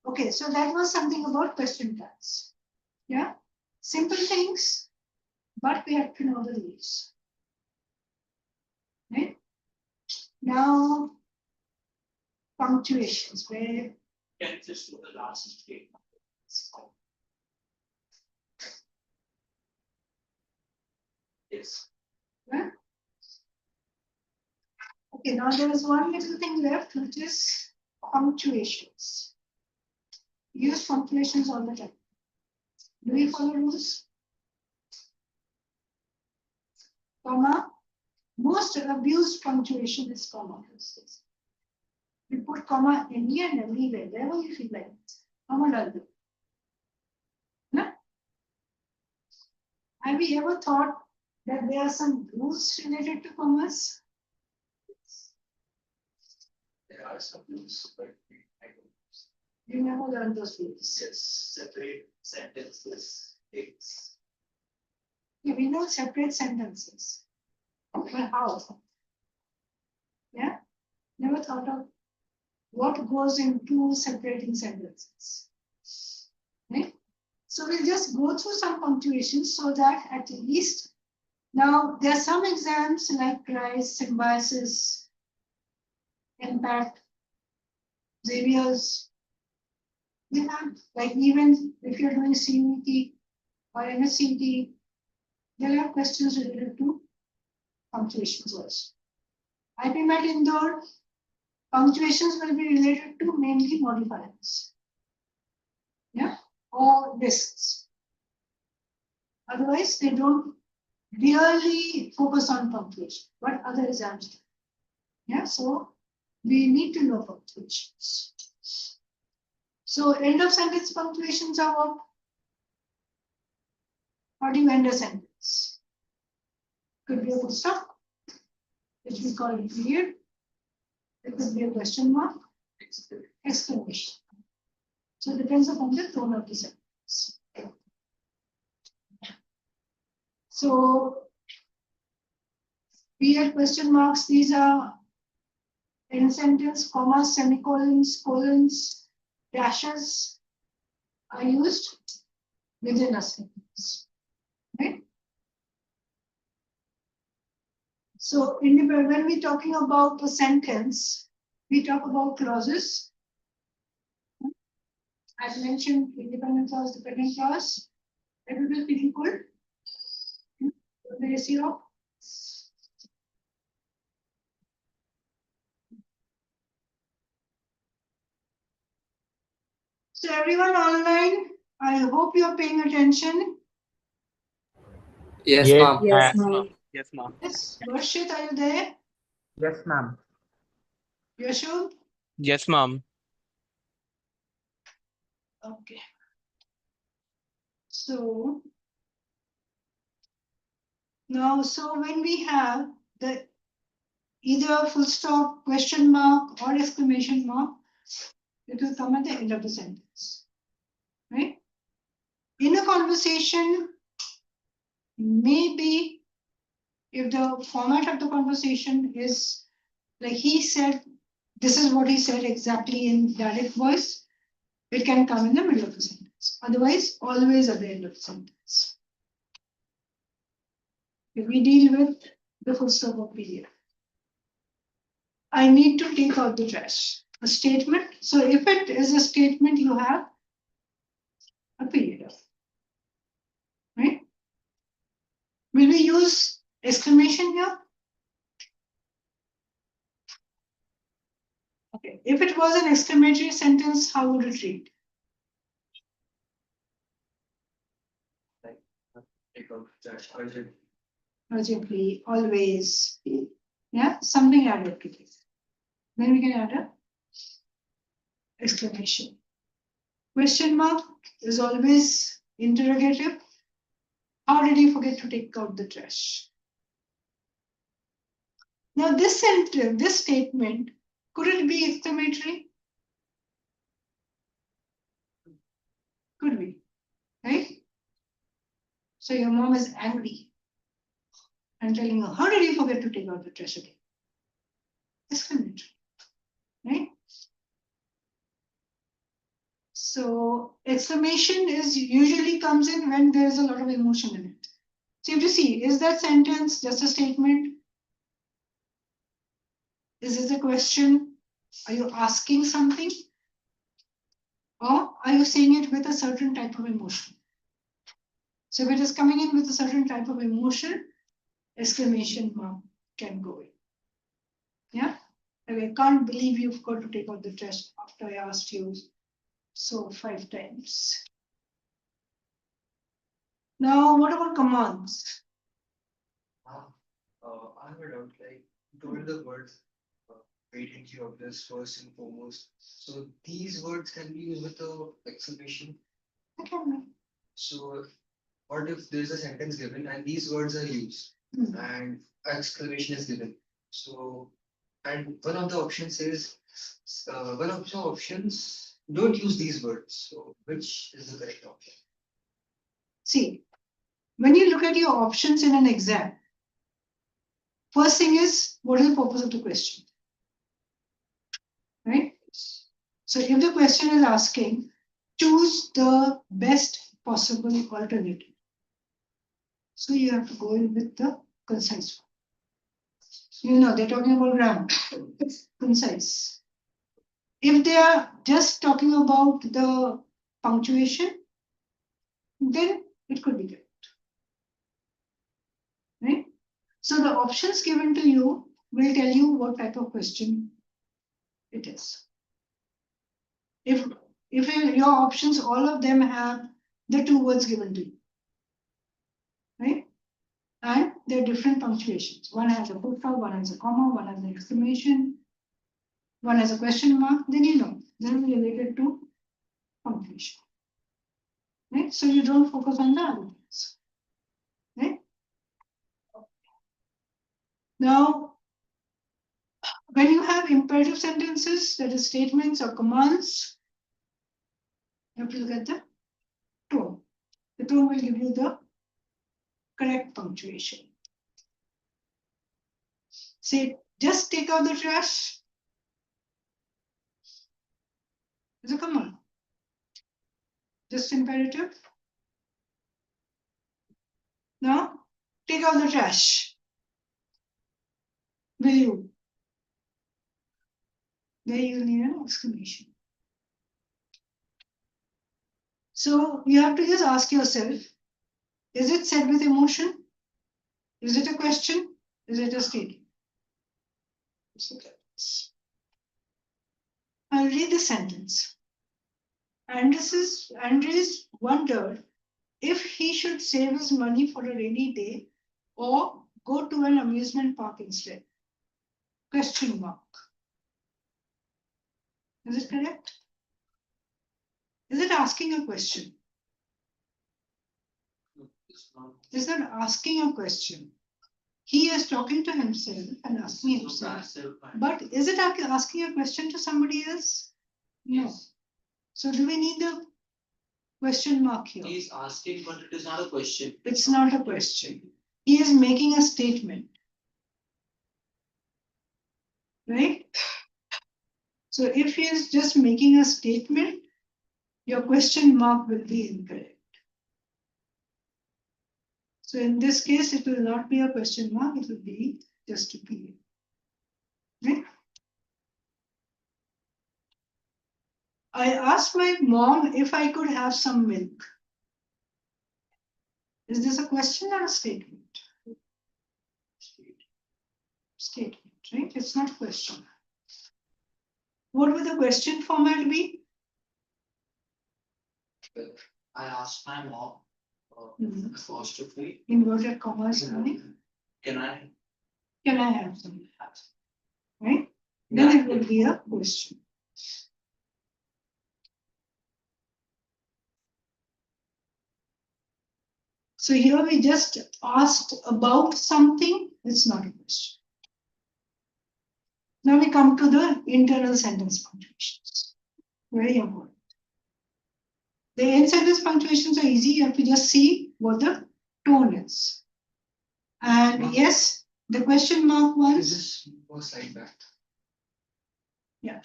Okay, so that was something about question tags. Yeah, simple things, but we have to know the rules. Right? Now, punctuations, where Can just do the last statement. Yes. yeah? Okay, now there is one little thing left, which is punctuations. Use punctuations all the time. Do you follow rules? Comma. Most abused punctuation is comma. You put comma any and everywhere, wherever you feel like. Comma डाल दो. ना? Have you ever thought that there are some rules related to commas? There are some rules, but I don't You never learned those rules. just separate sentences, things. Yeah, we know separate sentences. But how? Yeah? Never thought of what goes into separating sentences. Right? So we'll just go through some punctuations so that at least now there are some exams like Rice, Symbiosis, Impact, Xavier's. You have like even if you're doing CUET or NSCT, there are questions related to punctuations also. IPMAT Indore, punctuations will be related to mainly modifiers. Yeah, or lists. Otherwise, they don't really focus on punctuation, but other exams do. Yeah, so we need to know punctuations. So end of sentence punctuations are what? How do you end a sentence? Could be a full stop, which we call a period. It could be a question mark, exclamation. So it depends upon the tone of the sentence. So period, question marks, these are end sentence, commas, semicolons, colons, dashes are used within a sentence. Right? So when we're talking about a sentence, we talk about clauses. As mentioned, independent clause, dependent clause. Everybody feeling good? The ratio. So everyone online, I hope you're paying attention. Yes, Yes, ma'am. Yes, ma'am. ma'am. Yes, ma'am. Yes, Varshit, are you there? Yes, ma'am. Yashu? Yes, ma'am. Okay. So now, so when we have the either full stop, question mark, or exclamation mark, it will come at the end of the sentence. Right? In a conversation, maybe if the format of the conversation is like he said, this is what he said exactly in direct voice, it can come in the middle of the sentence. Otherwise, always at the end of the sentence. If we deal with the full stop or period. I need to take out the trash. A statement. So if it is a statement, you have a period. Right? Will we use exclamation here? Okay. If it was an exclamatory sentence, how would it read? Take out trash urgently. Urgently, always. Yeah, something added to this. Then we can add a exclamation. Question mark is always interrogative. How did you forget to take out the trash? Now this sentence, this statement, could it be exclamatory? Could be, right? So your mom is angry and telling her, how did you forget to take out the trash again? Exclamatory, right? So exclamation is usually comes in when there is a lot of emotion in it. So you have to see, is that sentence just a statement? Is this a question? Are you asking something? Or are you saying it with a certain type of emotion? So if it is coming in with a certain type of emotion, exclamation mark can go in. Yeah? Like, I can't believe you forgot to take out the trash after I asked you so 5 times. Now, what about commands? I have a doubt, like, told the words patently obvious first and foremost. So these words can be used with a exclamation. Okay. So what if there's a sentence given and these words are used and exclamation is given? So and one of the options says one of the options don't use these words. So which is the correct option? See, when you look at your options in an exam, first thing is, what is the purpose of the question? Right? So if the question is asking, choose the best possible alternative. So you have to go in with the concise one. You know, they're talking about grammar. It's concise. If they are just talking about the punctuation, then it could be good. Right? So the options given to you will tell you what type of question it is. If your options, all of them have the two words given to you, right? And they're different punctuations. One has a full stop, one has a comma, one has an exclamation, one has a question mark, then you know, they're related to punctuation. Right? So you don't focus on the other things. Right? Now, when you have imperative sentences, that is statements or commands, you have to look at the tone. The tone will give you the correct punctuation. Say, just take out the trash. It's a command. Just imperative. Now, take out the trash. Will you? There you need an exclamation. So you have to just ask yourself, is it said with emotion? Is it a question? Is it a statement? I'll read the sentence. Andres wondered if he should save his money for a rainy day or go to an amusement park instead. Question mark. Is it correct? Is it asking a question? It's not asking a question. He is talking to himself and asking himself. But is it asking a question to somebody else? No. Yes. So do we need the question mark here? He is asking, but it is not a question. It's not a question. He is making a statement. Right? So if he is just making a statement, your question mark will be incorrect. So in this case, it will not be a question mark, it will be just a period. Right? I asked my mom if I could have some milk. Is this a question or a statement? Statement, right? It's not a question. What would the question format be? I asked my mom, apostrophe, Inverted commas, right? can I have some? have? Right? Then it will be a question. So here we just asked about something, it's not a question. Now we come to the internal sentence punctuations. Very important. The end sentence punctuations are easy, you have to just see what the tone is. And yes, the question mark ones. Is this more slide back? Yeah.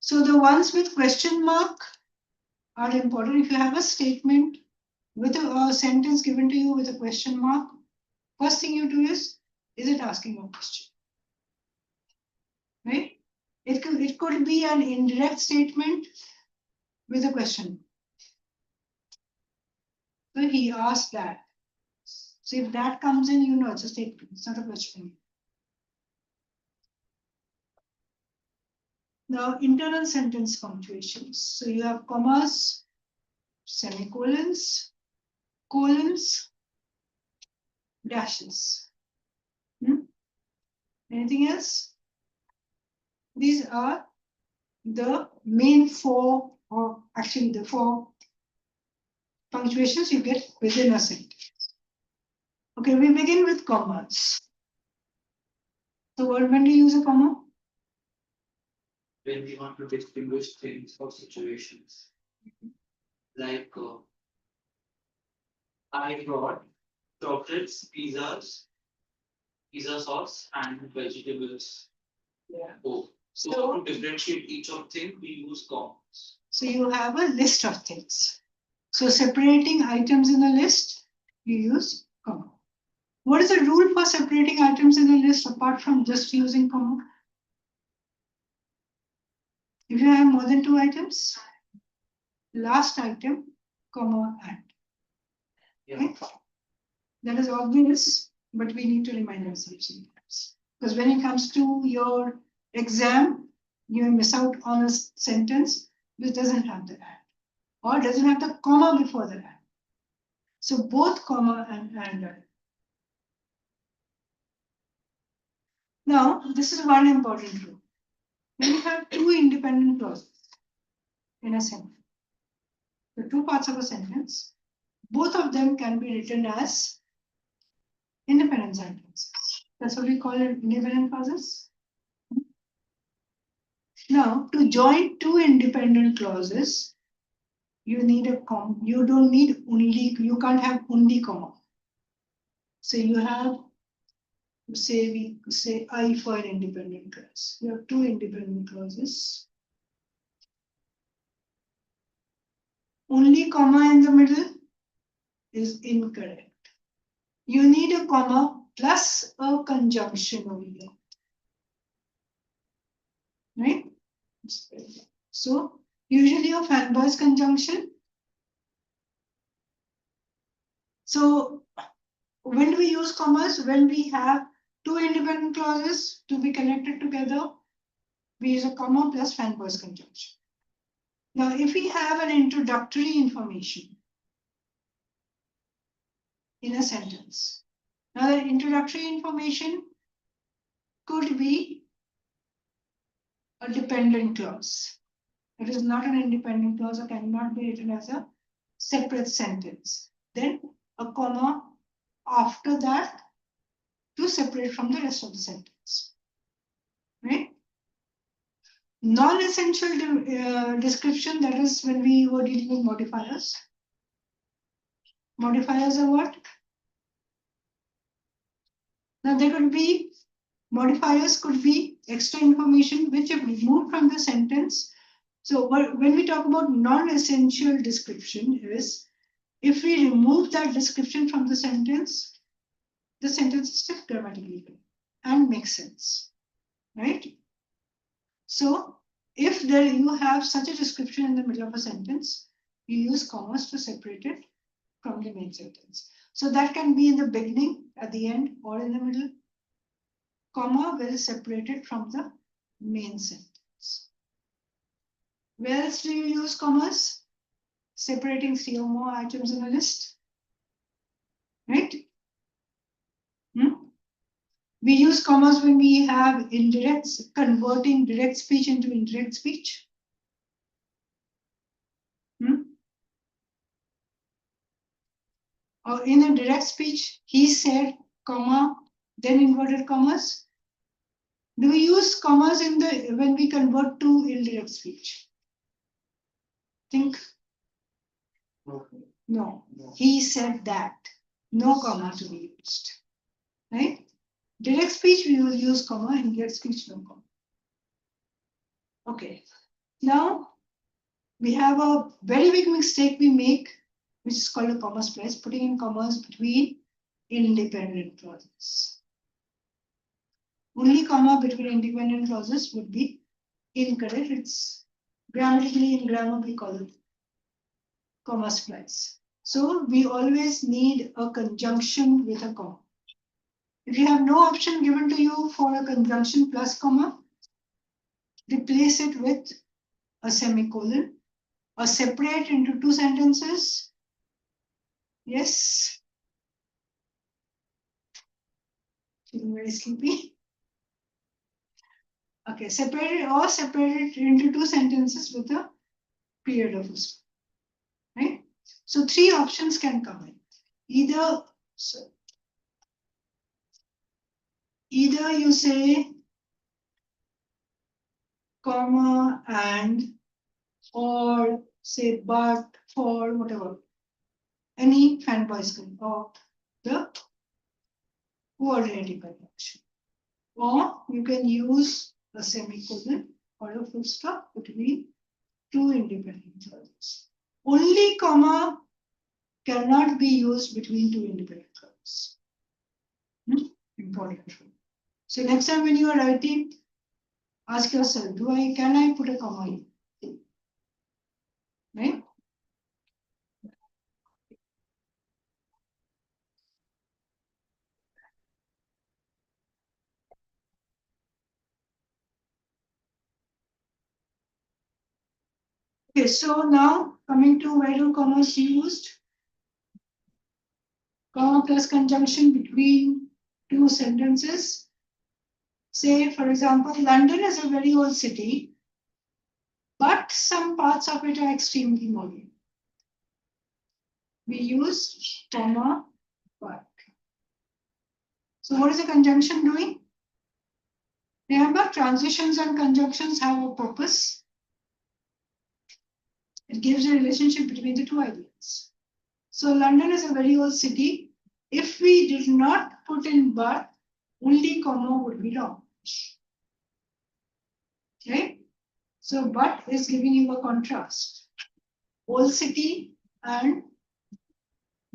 So the ones with question mark are important. If you have a statement with a sentence given to you with a question mark, first thing you do is it asking a question? Right? It could be an indirect statement with a question. So he asked that. So if that comes in, you know it's a statement, it's not a question. Now, internal sentence punctuations. So you have commas, semicolons, colons, dashes. Anything else? These are the main four, or actually the four punctuations you get within a sentence. Okay, we begin with commas. So when do you use a comma? When we want to distinguish things or situations. Like I brought chocolates, pizza sauce, and vegetables. Yeah. Oh, so to differentiate each of things, we use commas. So you have a list of things. So separating items in a list, you use comma. What is the rule for separating items in a list apart from just using comma? If you have more than 2 items, last item, comma, and. Yeah. Okay? That is obvious, but we need to remind ourselves sometimes. Because when it comes to your exam, you may miss out on a sentence which doesn't have the and, or doesn't have the comma before the and. So both comma and are. Now, this is one important rule. When you have 2 independent clauses in a sentence, the 2 parts of a sentence, both of them can be written as independent sentences. That's what we call it, independent clauses. Now, to join 2 independent clauses, you need a comma. You don't need only, you can't have only comma. So you have, say we say I for an independent clause. You have 2 independent clauses. Only comma in the middle is incorrect. You need a comma plus a conjunction over here. Right? So usually a fanboy's conjunction. So when do we use commas? When we have 2 independent clauses to be connected together, we use a comma plus fanboy's conjunction. Now, if we have an introductory information in a sentence, now the introductory information could be a dependent clause. It is not an independent clause or cannot be written as a separate sentence. Then a comma after that to separate from the rest of the sentence. Right? Non-essential description, that is when we were dealing with modifiers. Modifiers are what? Now there could be, modifiers could be extra information which are removed from the sentence. So when we talk about non-essential description is, if we remove that description from the sentence is still grammatically correct and makes sense, right? So if there you have such a description in the middle of a sentence, you use commas to separate it from the main sentence. So that can be in the beginning, at the end, or in the middle. Comma will separate it from the main sentence. Where else do you use commas? Separating 3 or more items in a list, right? We use commas when we have indirect, converting direct speech into indirect speech. Or in a direct speech, he said, comma, then inverted commas. Do we use commas in the when we convert to indirect speech? Think. No. He said that. No comma to be used. Right? Direct speech, we will use comma, indirect speech, no comma. Okay. Now, we have a very big mistake we make, which is called a comma splice, putting in commas between independent clauses. Only comma between independent clauses would be incorrect. It's grammatically in grammar we call it comma splice. So we always need a conjunction with a comma. If you have no option given to you for a conjunction plus comma, replace it with a semicolon or separate into 2 sentences. Yes. Feeling very sleepy. Okay, separate into two sentences with a period of stop. Right? So three options can come in. Either you say comma and, or say but, for, whatever. Any fanboys can opt the coordinating conjunction. Or you can use a semicolon or a full stop between two independent clauses. Only comma cannot be used between two independent clauses. Important. So next time when you are writing, ask yourself, can I put a comma in? Right? Okay, so now coming to where do commas used? Comma plus conjunction between two sentences. Say, for example, London is a very old city, but some parts of it are extremely modern. We use comma, but. So what is the conjunction doing? Remember, transitions and conjunctions have a purpose. It gives a relationship between the two ideas. So London is a very old city. If we did not put in but, only comma would be wrong. Okay? So but is giving you a contrast. Old city and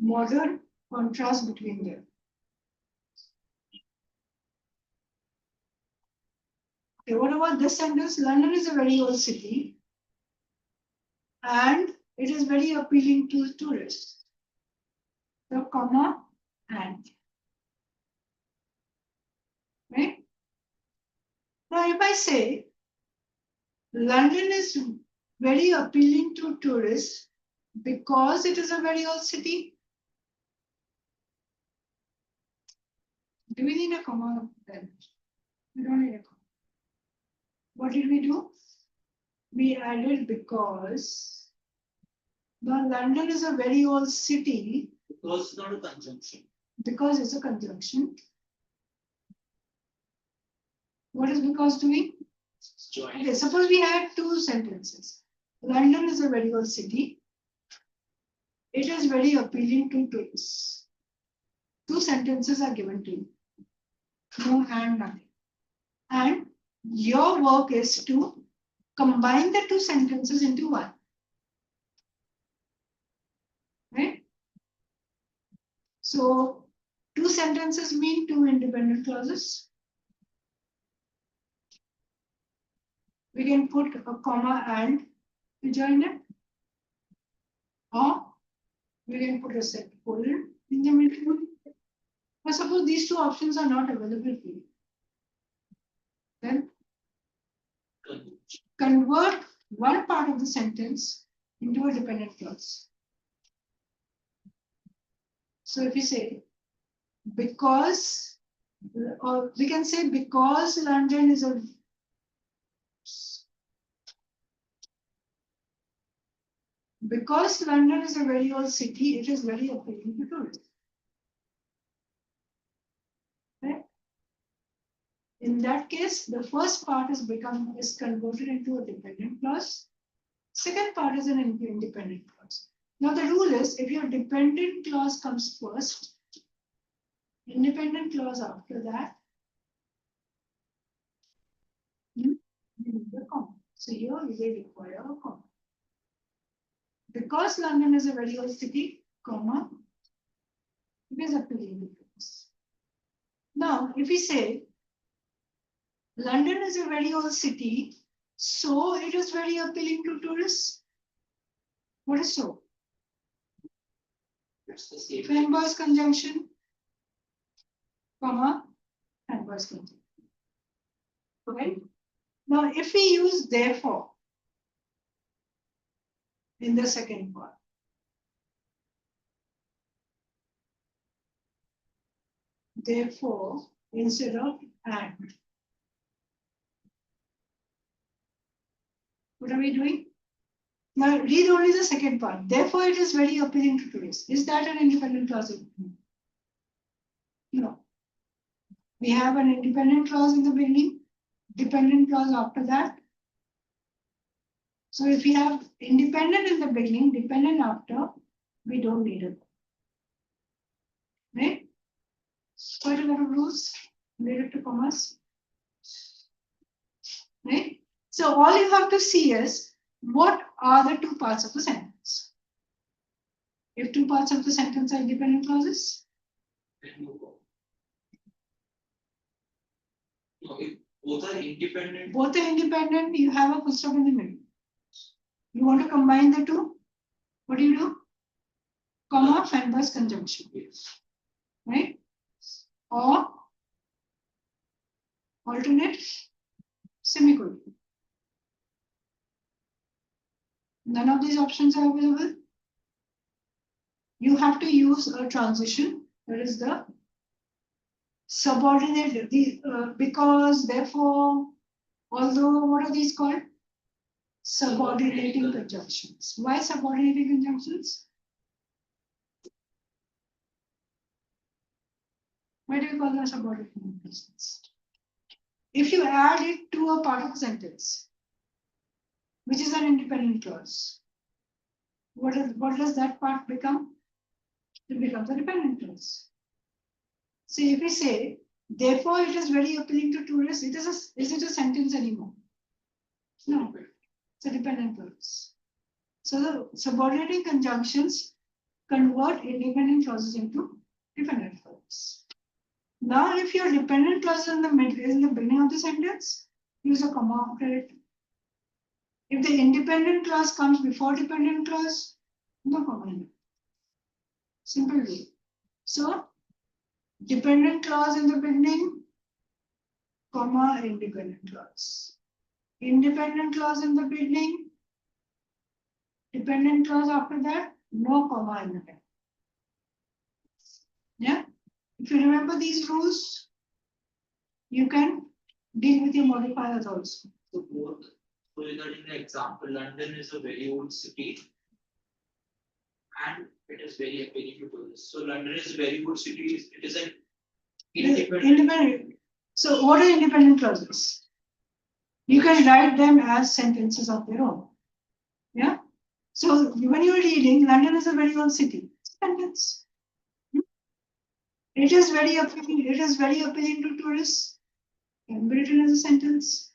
modern, contrast between them. Okay, what about this sentence? London is a very old city and it is very appealing to tourists. So comma and. Right? Now if I say London is very appealing to tourists because it is a very old city, do we need a comma then? We don't need a comma. What did we do? We added because. Now London is a very old city. Because it's not a conjunction. Because it's a conjunction. What is because doing? It's joined. Okay, suppose we had two sentences. London is a very old city. It is very appealing to tourists. Two sentences are given to you. No and nothing. And your work is to combine the two sentences into one. Right? So two sentences mean two independent clauses. We can put a comma and to join it. Or we can put a semicolon in the middle. But suppose these two options are not available for you. Then convert one part of the sentence into a dependent clause. So if we say, because, or we can say because London is a very old city, it is very appealing to tourists. Right? In that case, the first part is converted into a dependent clause. Second part is an independent clause. Now the rule is, if your dependent clause comes first, independent clause after that, you need the comma. So here you will require a comma. Because London is a very old city, comma, it is appealing to tourists. Now, if we say London is a very old city, so it is very appealing to tourists. What is so? It's the same. Fanboys conjunction, comma, fanboys conjunction. Right? Now, if we use therefore in the second part, therefore instead of and, What are we doing? Now read only the second part. Therefore, it is very appealing to tourists. Is that an independent clause? No. We have an independent clause in the beginning, dependent clause after that. So if we have independent in the beginning, dependent after, we don't need it. Right? Quite a lot of rules related to commas. Right? So all you have to see is what are the two parts of the sentence. If two parts of the sentence are independent clauses, then you go. No, if both are independent, both are independent, you have a full stop in the middle. You want to combine the two? What do? Comma, fan-bus conjunction. yes. Right? Or alternate semicolon. None of these options are available. You have to use a transition, that is the subordinate, because, therefore, although, what are these called? Subordinating conjunctions. Why subordinating conjunctions? Why do you call them subordinating conjunctions? If you add it to a part of the sentence, which is an independent clause, what does that part become? It becomes a dependent clause. So if we say, therefore, it is very appealing to tourists, is it a sentence anymore? No, it's a dependent clause. So the subordinating conjunctions convert independent clauses into dependent clauses. Now, if your dependent clause is in the beginning of the sentence, use a comma after it. If the independent clause comes before dependent clause, no comma in it. Simple way. So, dependent clause in the beginning, comma, independent clause. Independent clause in the beginning, dependent clause after that, no comma in the end. Yeah? If you remember these rules, you can deal with your modifiers also. So both. So regarding the example, London is a very old city and it is very appealing to tourists. So London is a very old city. It is an independent. So what are independent clauses? You can write them as sentences of their own. Yeah. So when you're reading, London is a very old city. Sentence. It is very appealing. It is very appealing to tourists. Can be written as a sentence.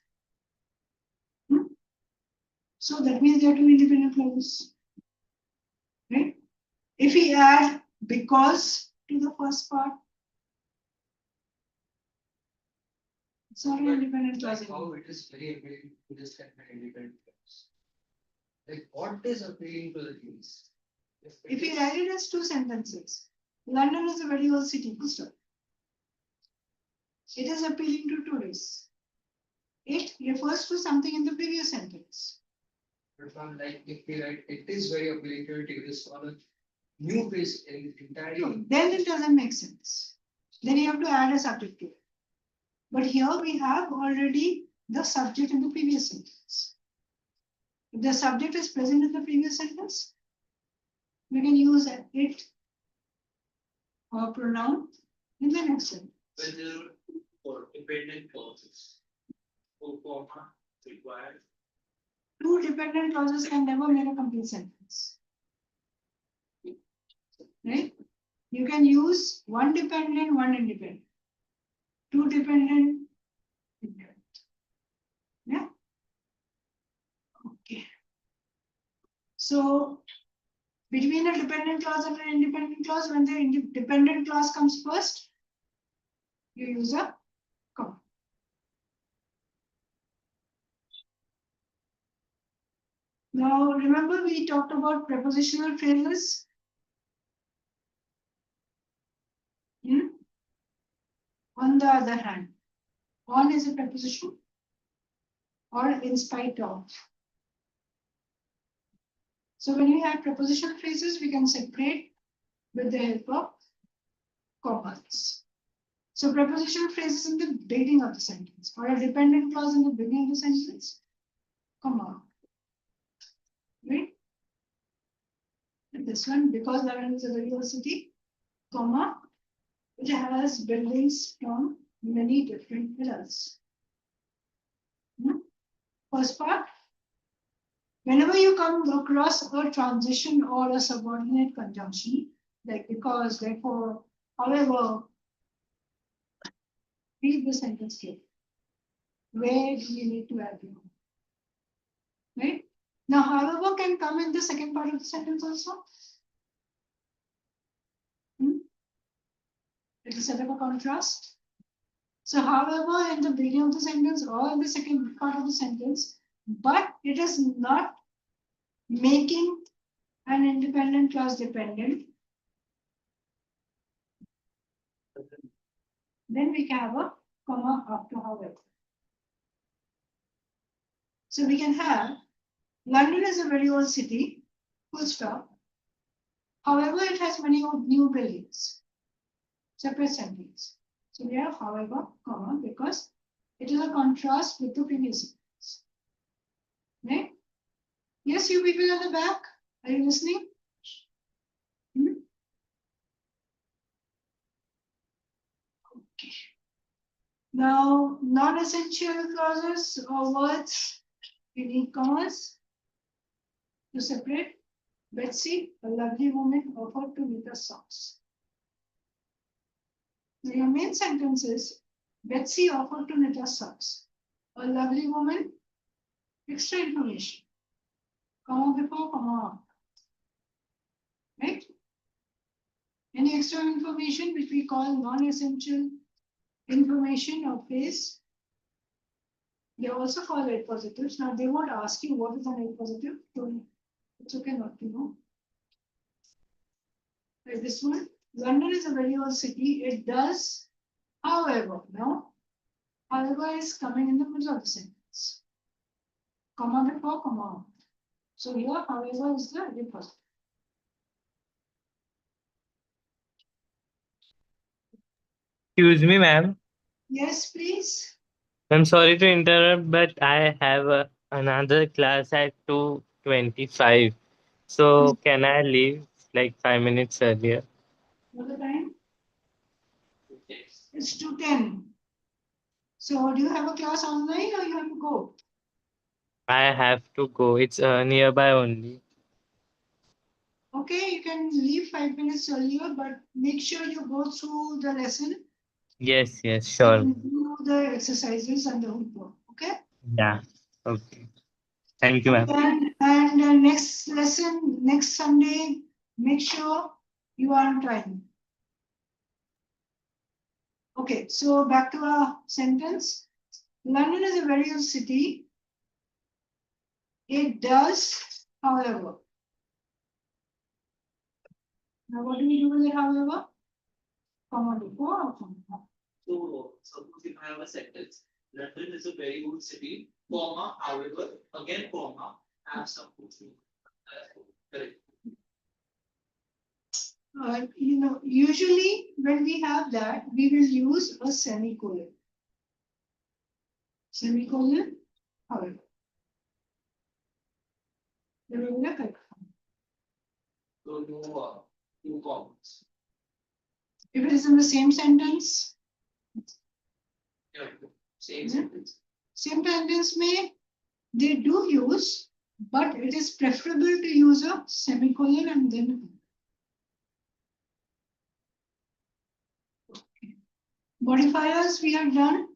So that means there are two independent clauses. Right? If we add because to the first part, it's not an independent clause. Like how it is very appealing to this kind of independent clause. Like what is appealing to the tourists? If we write it as two sentences, London is a very old city, full stop. It is appealing to tourists. It refers to something in the previous sentence. But from like if we write it is very appealing to tourists on a new phrase entirely. Then it doesn't make sense. Then you have to add a subject to it. But here we have already the subject in the previous sentence. If the subject is present in the previous sentence, we can use it or pronoun in the next sentence. When there are two or dependent clauses. So comma required. Two dependent clauses can never make a complete sentence. Right? You can use one dependent, one independent. Two dependent, independent. Yeah. Okay. So between a dependent clause and an independent clause, when the dependent clause comes first, you use a comma. Now remember we talked about prepositional phrases. On the other hand, on is a preposition or in spite of. So when we have prepositional phrases, we can separate with the help of commas. So prepositional phrases in the beginning of the sentence or a dependent clause in the beginning of the sentence, comma. This one, because London is a very old city, comma, it has buildings from many different eras. First part, whenever you come across a transition or a subordinate conjunction, like because, therefore, however, read the sentence carefully. Where do you need to add you? Right? Now, however, can come in the second part of the sentence also. It will set up a contrast. So, however, in the beginning of the sentence or in the second part of the sentence, but it is not making an independent clause dependent. Then we can have a comma after however. So we can have London is a very old city, full stop. However, it has many new buildings. Separate sentence. So we have however, comma, because it is a contrast with the previous sentence. Right? Yes, you people at the back, are you listening? Okay. Now, non-essential clauses or words, we need commas to separate. Betsy, a lovely woman, offered to knit us socks. So your main sentence is, Betsy offered to knit us socks. A lovely woman, extra information. Comma before, comma after. Right? Any extra information which we call non-essential information or phrase, they also call it positives. Now they won't ask you what is an A positive. Don't, it's okay not to know. Like this one, London is a very old city. It does, however, no. However is coming in the middle of the sentence. Comma before, comma after. So here, however, is the A positive. Excuse me, ma'am. Yes, please. I'm sorry to interrupt, but I have another class at 2:25. So can I leave like 5 minutes earlier? What the time? Yes. It's 2:10. So do you have a class online or you have to go? I have to go. It's nearby only. Okay, you can leave 5 minutes earlier, but make sure you go through the lesson Yes, yes, sure. and do the exercises and the homework. Okay? Yeah. Okay. Thank you, ma'am. And next lesson, next Sunday, make sure you are on time. Okay, so back to our sentence. London is a very old city. It does, however. Now, what do we do with it, however? Comma before or comma after? So suppose if I have a sentence, London is a very old city, comma, however, again, comma, I have some proof. Correct. Usually when we have that, we will use a semicolon. Semicolon, however. Then we will look at. So no two commas. If it is in the same sentence, Yeah, same Mhm. sentence. same sentence may they do use, but it is preferable to use a semicolon and then. Modifiers we have done.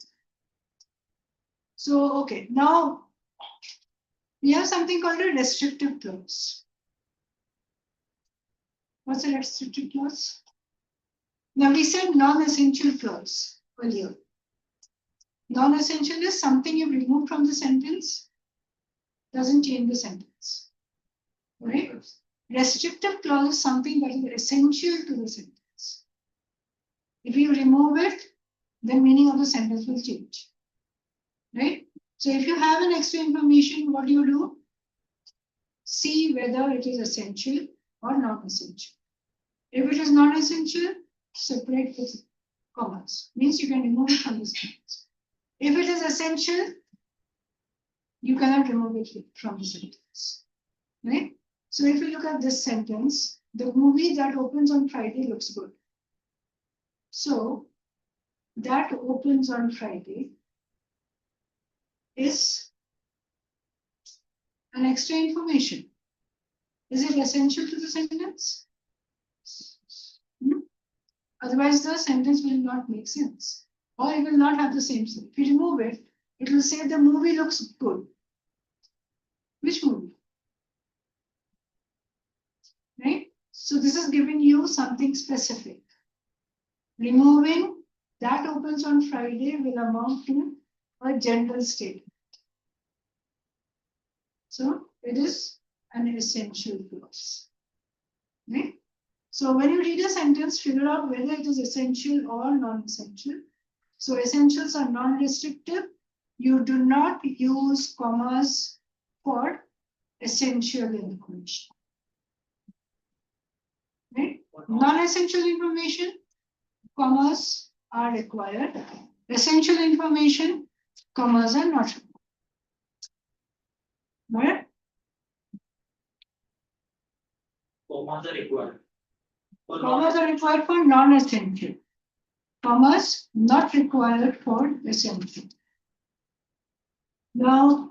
So, okay, now we have something called a restrictive clause. What's a restrictive clause? Now we said non-essential clause earlier. Non-essential is something you remove from the sentence, doesn't change the sentence. Right? Restrictive clause is something that is essential to the sentence. If you remove it, the meaning of the sentence will change. Right? So if you have an extra information, what do you do? See whether it is essential or non-essential. If it is non-essential, separate with commas. Means you can remove it from the sentence. If it is essential, you cannot remove it from the sentence. Right? So if you look at this sentence, the movie that opens on Friday looks good. So that opens on Friday is an extra information. Is it essential to the sentence? Hmm? Otherwise, the sentence will not make sense, or it will not have the same sense. If you remove it, it will say the movie looks good. Which movie? Right? So this is giving you something specific. Removing that opens on Friday will amount to a general statement. So it is an essential clause. Right? So when you read a sentence, figure out whether it is essential or non-essential. So essentials are non-restrictive. You do not use commas for essential information. Right? Non-essential information, commas are required. Essential information, commas are not required. Right? Commas are required. Commas are required for non-essential. Commas not required for essential. Now,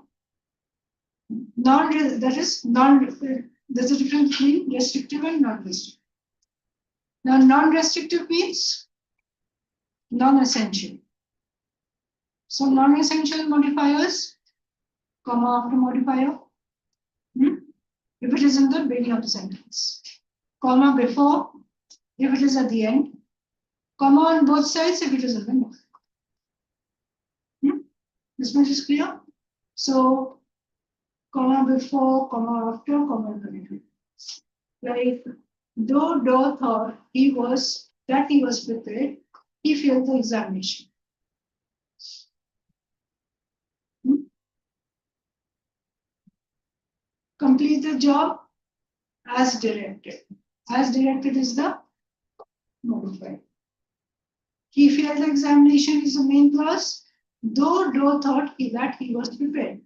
there's a difference between restrictive and non-restrictive. Now, non-restrictive means non-essential. So non-essential modifiers, comma after modifier, if it is in the beginning of the sentence, comma before, if it is at the end, comma on both sides if it is in the middle. This much is clear. So, comma before, comma after, comma in the middle. Like, though thought he was prepared, he failed the examination. Complete the job as directed. As directed is the modifier. He failed the examination is the main clause, though thought that he was prepared.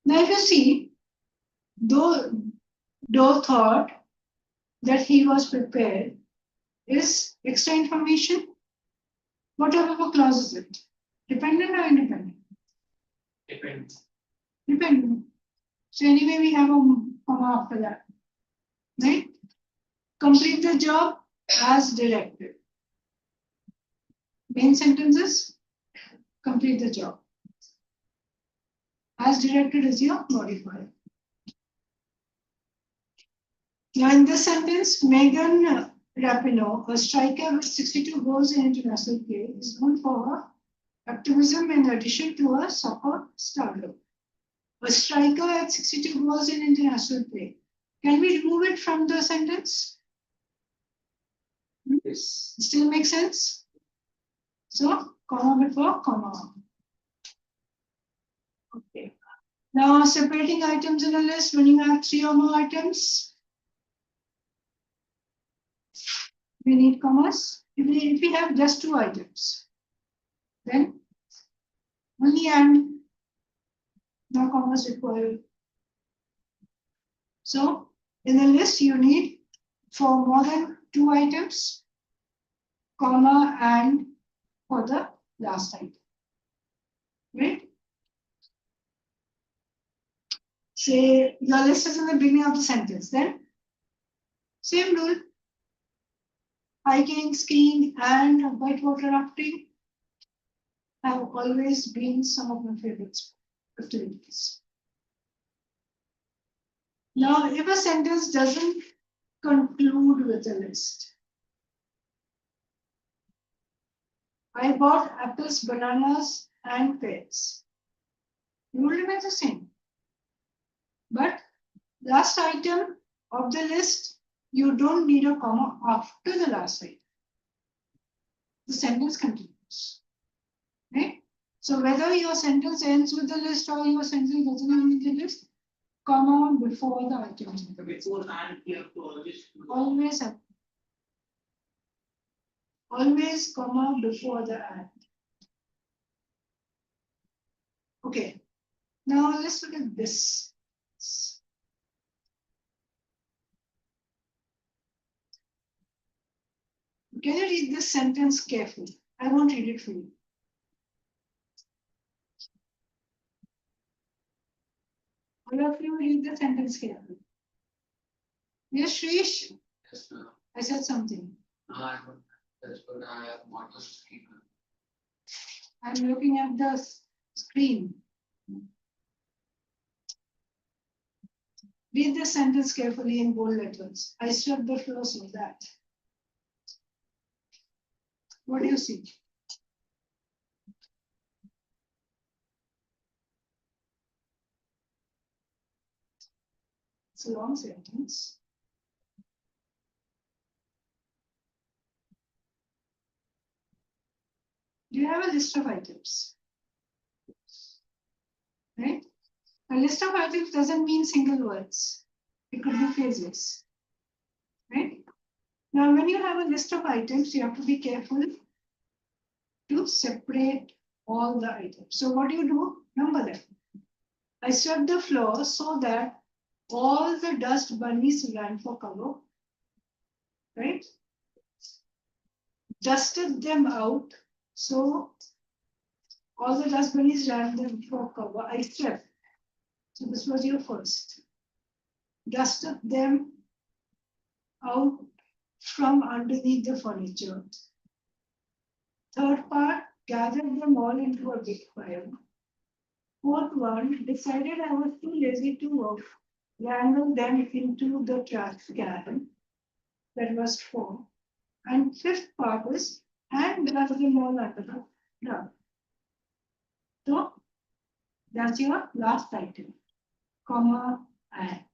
Now, if you see, though thought that he was prepared is extra information. What type of a clause is it? Dependent or independent? Depends. Dependent. So anyway, we have a comma after that. Right? Complete the job as directed. Main sentences, complete the job. As directed is your modifier. Now in this sentence, Megan Rapinoe, a striker with 62 goals in international play, is known for her activism in addition to a soccer stardom. A striker at 62 goals in international play. Can we remove it from the sentence? Yes. Still make sense? So, comma before, comma. Okay. Now, separating items in a list when you have 3 or more items, we need commas. If we have just 2 items, then only and no commas required. So, in the list, you need for more than 2 items, comma and for the last item. Right? Say your list is in the beginning of the sentence, then same rule. Hiking, skiing, and whitewater rafting have always been some of my favorite activities. Now, if a sentence doesn't conclude with a list, I bought apples, bananas, and pears. It will remain the same. But last item of the list, you don't need a comma after the last item. The sentence continues. Right? So whether your sentence ends with the list or your sentence doesn't end with the list, comma before the item. Before and you have to always comma before the and. Okay. Now let's look at this. Can you read this sentence carefully? I won't read it for you. All of you read the sentence carefully. Yes, Shrish, Yes, ma'am. I said something. I would, that's what I have models to keep. I'm looking at the screen. Read the sentence carefully in bold letters. I swept the floor so that. What do you see? It's a long sentence. Do you have a list of items? Right? A list of items doesn't mean single words. It could be phrases. Right? Now, when you have a list of items, you have to be careful to separate all the items. So what do? Number them. I swept the floor so that all the dust bunnies ran for cover. Right? Dusted them out. So all the dust bunnies ran them for cover. I swept. So this was your first. Dusted them out from underneath the furniture. Third part, gathered them all into a big pile. Fourth one, decided I was too lazy to wrangle them into the trash can. That was 4. And fifth part is, and gathered them all under the rug. So that's your last item, comma, and.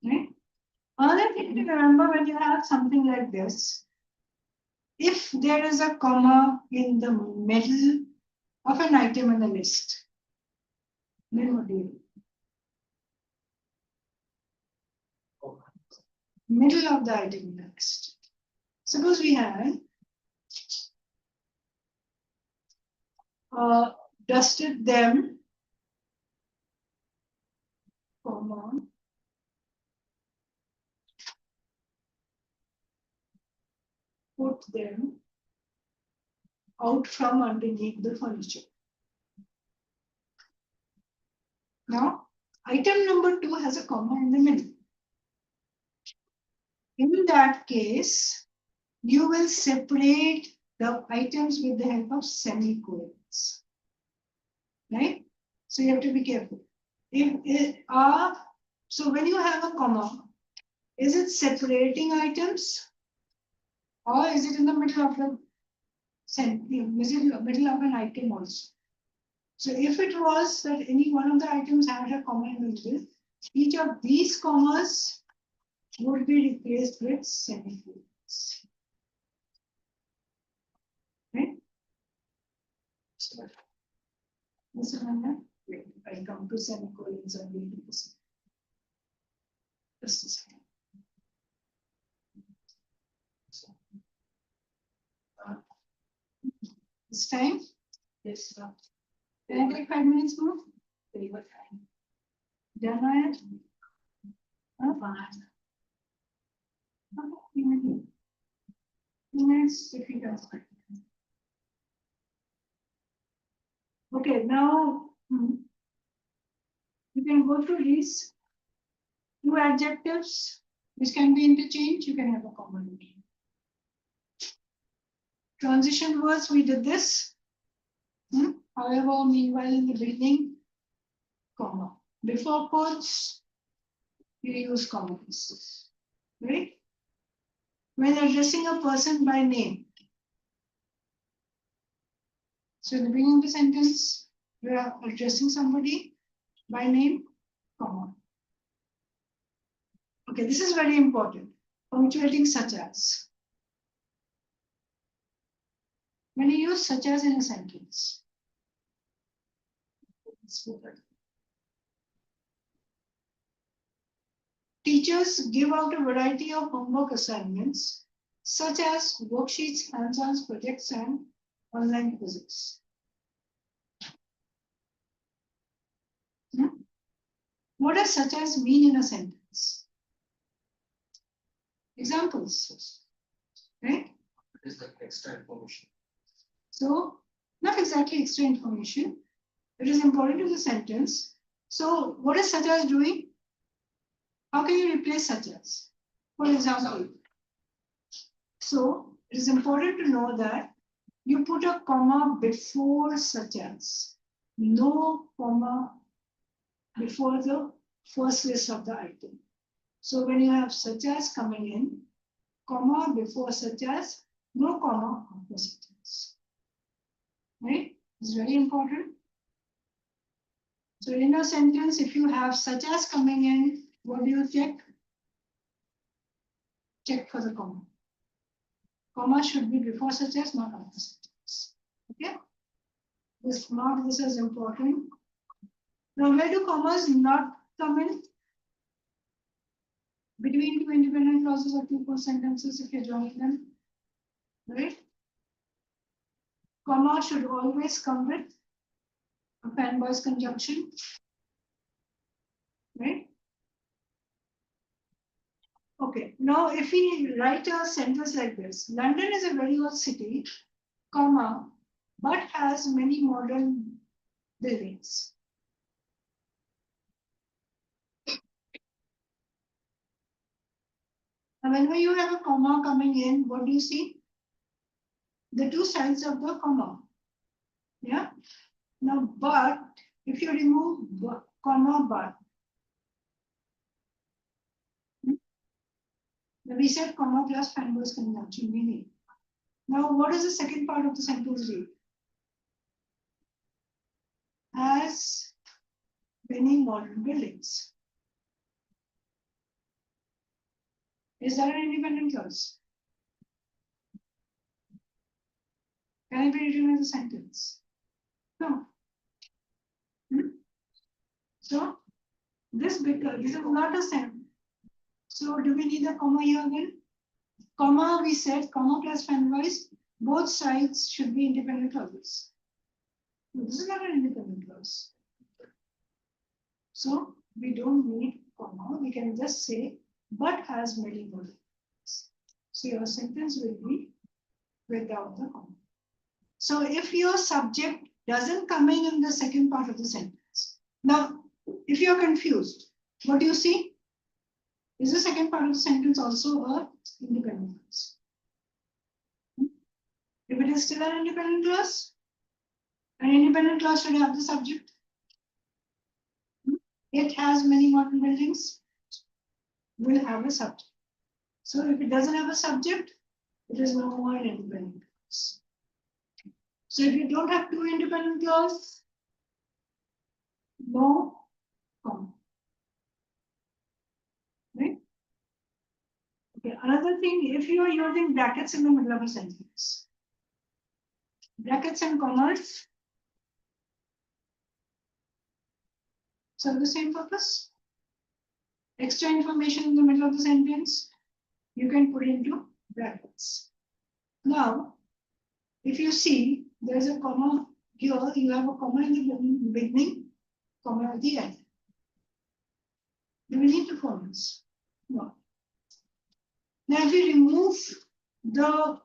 Right? Another thing to remember when you have something like this, if there is a comma in the middle of an item in the list, then what do you do? Middle of the item in the list. Suppose we had dusted them, comma, put them out from underneath the furniture. Now, item number 2 has a comma in the middle. In that case, you will separate the items with the help of semicolons. Right? So you have to be careful. So when you have a comma, is it separating items? Or is it in the middle of the middle of an item also? So if it was that any one of the items had a comma in the middle, each of these commas would be replaced with semicolons. Right? So, Mr. Nanda, wait, I come to semicolons and read this. Just a second. This time? Yes, sir. Can I take 5 minutes more? Very good time. Done I? Fine. Okay, 2 minutes if you don't. Okay, now you can go through these 2 adjectives which can be interchanged. You can have a common name. Transition words, we did this. However, meanwhile, in the beginning, comma. Before quotes, you use commas. Right? When addressing a person by name. So in the beginning of the sentence, you are addressing somebody by name, comma. Okay, this is very important. Punctuating such as. When you use such as in a sentence. Teachers give out a variety of homework assignments, such as worksheets, hands-on projects, and online quizzes. What does such as mean in a sentence? Examples, right? It is the extra information. So, not exactly extra information. It is important to the sentence. So, what is such as doing? How can you replace such as? For example, so it is important to know that you put a comma before such as. No comma before the first list of the item. So when you have such as coming in, comma before such as, no comma after such as. Right? It's very important. So in a sentence, if you have such as coming in, what do you check? Check for the comma. Comma should be before such as, not after such as. Okay? This is important. Now, where do commas not come in? Between two independent clauses or two full sentences if you're joining them. Right? Comma should always come with a fan-voice conjunction. Right? Okay, now if we write a sentence like this, London is a very old city, comma, but has many modern buildings. And whenever you have a comma coming in, what do you see? The two sides of the comma. Yeah. Now, but if you remove comma but, we said comma plus fan-voice conjunction meaning. Now, what is the second part of the sentence read? Has many modern buildings. Is that an independent clause? Can it be written as a sentence? No. So this is not a sentence. So do we need a comma here again? Comma, we said comma plus fan-voice, both sides should be independent clauses. This is not an independent clause. So we don't need comma, we can just say but has many modern buildings. So your sentence will be without the comma. So if your subject doesn't come in the second part of the sentence. Now, if you're confused, what do you see? Is the second part of the sentence also a independent clause? If it is still an independent clause should have the subject. It has many modern buildings, will have a subject. So if it doesn't have a subject, it is no more an independent clause. So if you don't have two independent clauses, no comma. Right? Okay, another thing, if you are using brackets in the middle of a sentence, brackets and commas serve the same purpose. Extra information in the middle of the sentence, you can put into brackets. Now, if you see, there's a comma here, you have a comma in the beginning, comma at the end. Do we need two commas? No. Now, if you remove the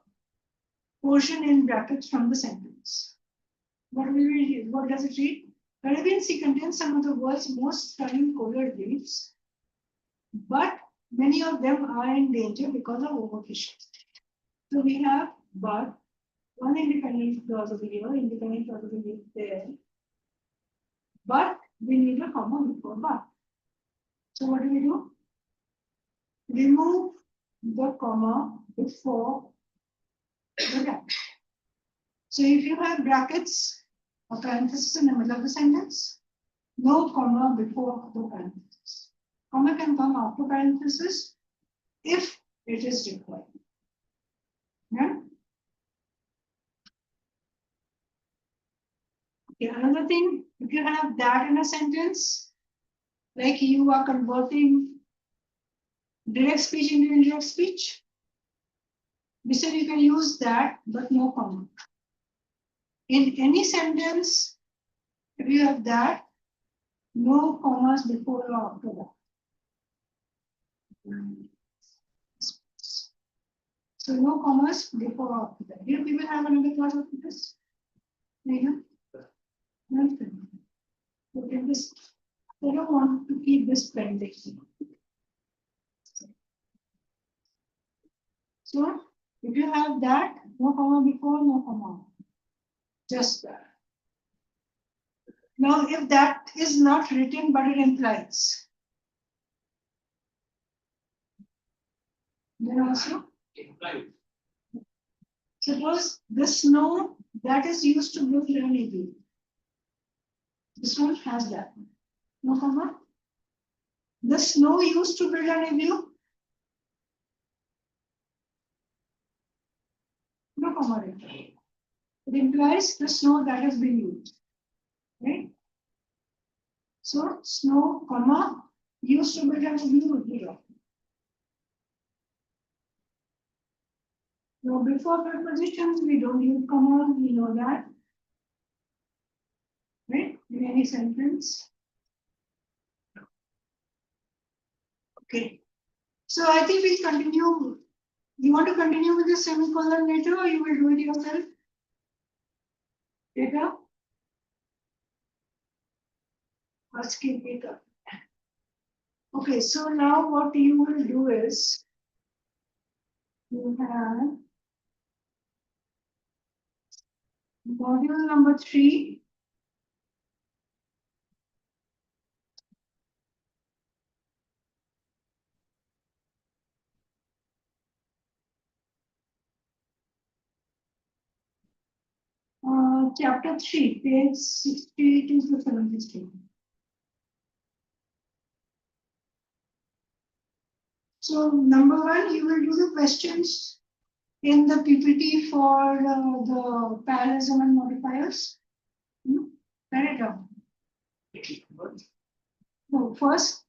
portion in brackets from the sentence, what does it read? Arabian Sea contains some of the world's most stunning coral reefs, but many of them are in danger because of overfishing. So we have but, one independent clause over here, independent clause over there, but we need a comma before but. So what do? Remove the comma before the bracket. So if you have brackets, a parenthesis in the middle of the sentence, no comma before the parenthesis. Comma can come after parenthesis if it is required. Yeah? Okay, another thing, if you have that in a sentence, like you are converting direct speech into indirect speech, we said you can use that, but no comma. In any sentence, if you have that, no commas before or after that. So no commas before or after that. Do you people have another class of this? No. Nothing. Okay, this, I don't want to keep this pending. So if you have that, no comma before, no comma. Just that. Now, if that is not written, but it implies. Then also, Implied. suppose the snow that is used to build an AV. This one has that. No comma. The snow used to build an AV. No comma written. It implies the snow that has been used. Right? So snow, comma, used to build an AV would be wrong. Now before prepositions, we don't use comma, we know that. Right? In any sentence. Okay. So I think we'll continue. You want to continue with the semicolon later or you will do it yourself? Later? Or skip later. Okay, so now what you will do is you have module number 3. Chapter 3, page 62 to 73. So number 1, you will do the questions in the PPT for the parallelism and modifiers. Write it down. No, first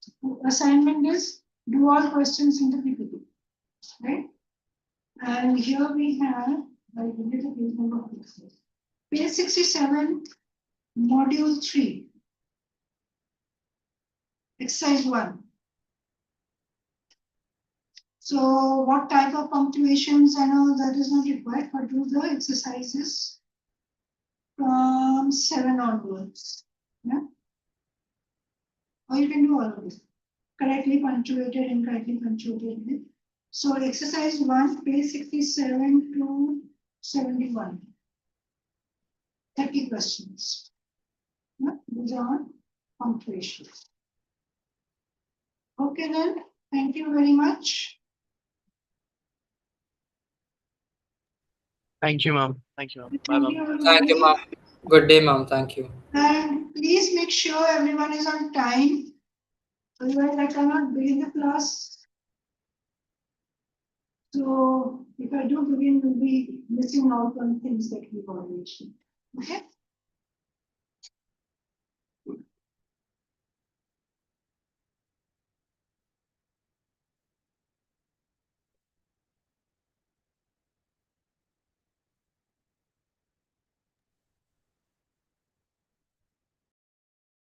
assignment is do all questions in the PPT, right? And here we have, page 67, module 3, exercise 1. So what type of punctuations and all that is not required, but do the exercises from 7 onwards. Yeah? Or you can do all of this. Correctly punctuated, incorrectly punctuated. So exercise 1, page 67 to 71. 30 questions. Yeah? These are on punctuation. Okay then, thank you very much. Thank you, ma'am. Thank you, ma'am. Bye, Thank ma'am. you, everybody. Thank you, ma'am. Good day, ma'am. Thank you. And please make sure everyone is on time. Otherwise, I cannot begin the class. So if I do begin, we'll be missing out on things that we've already. Okay.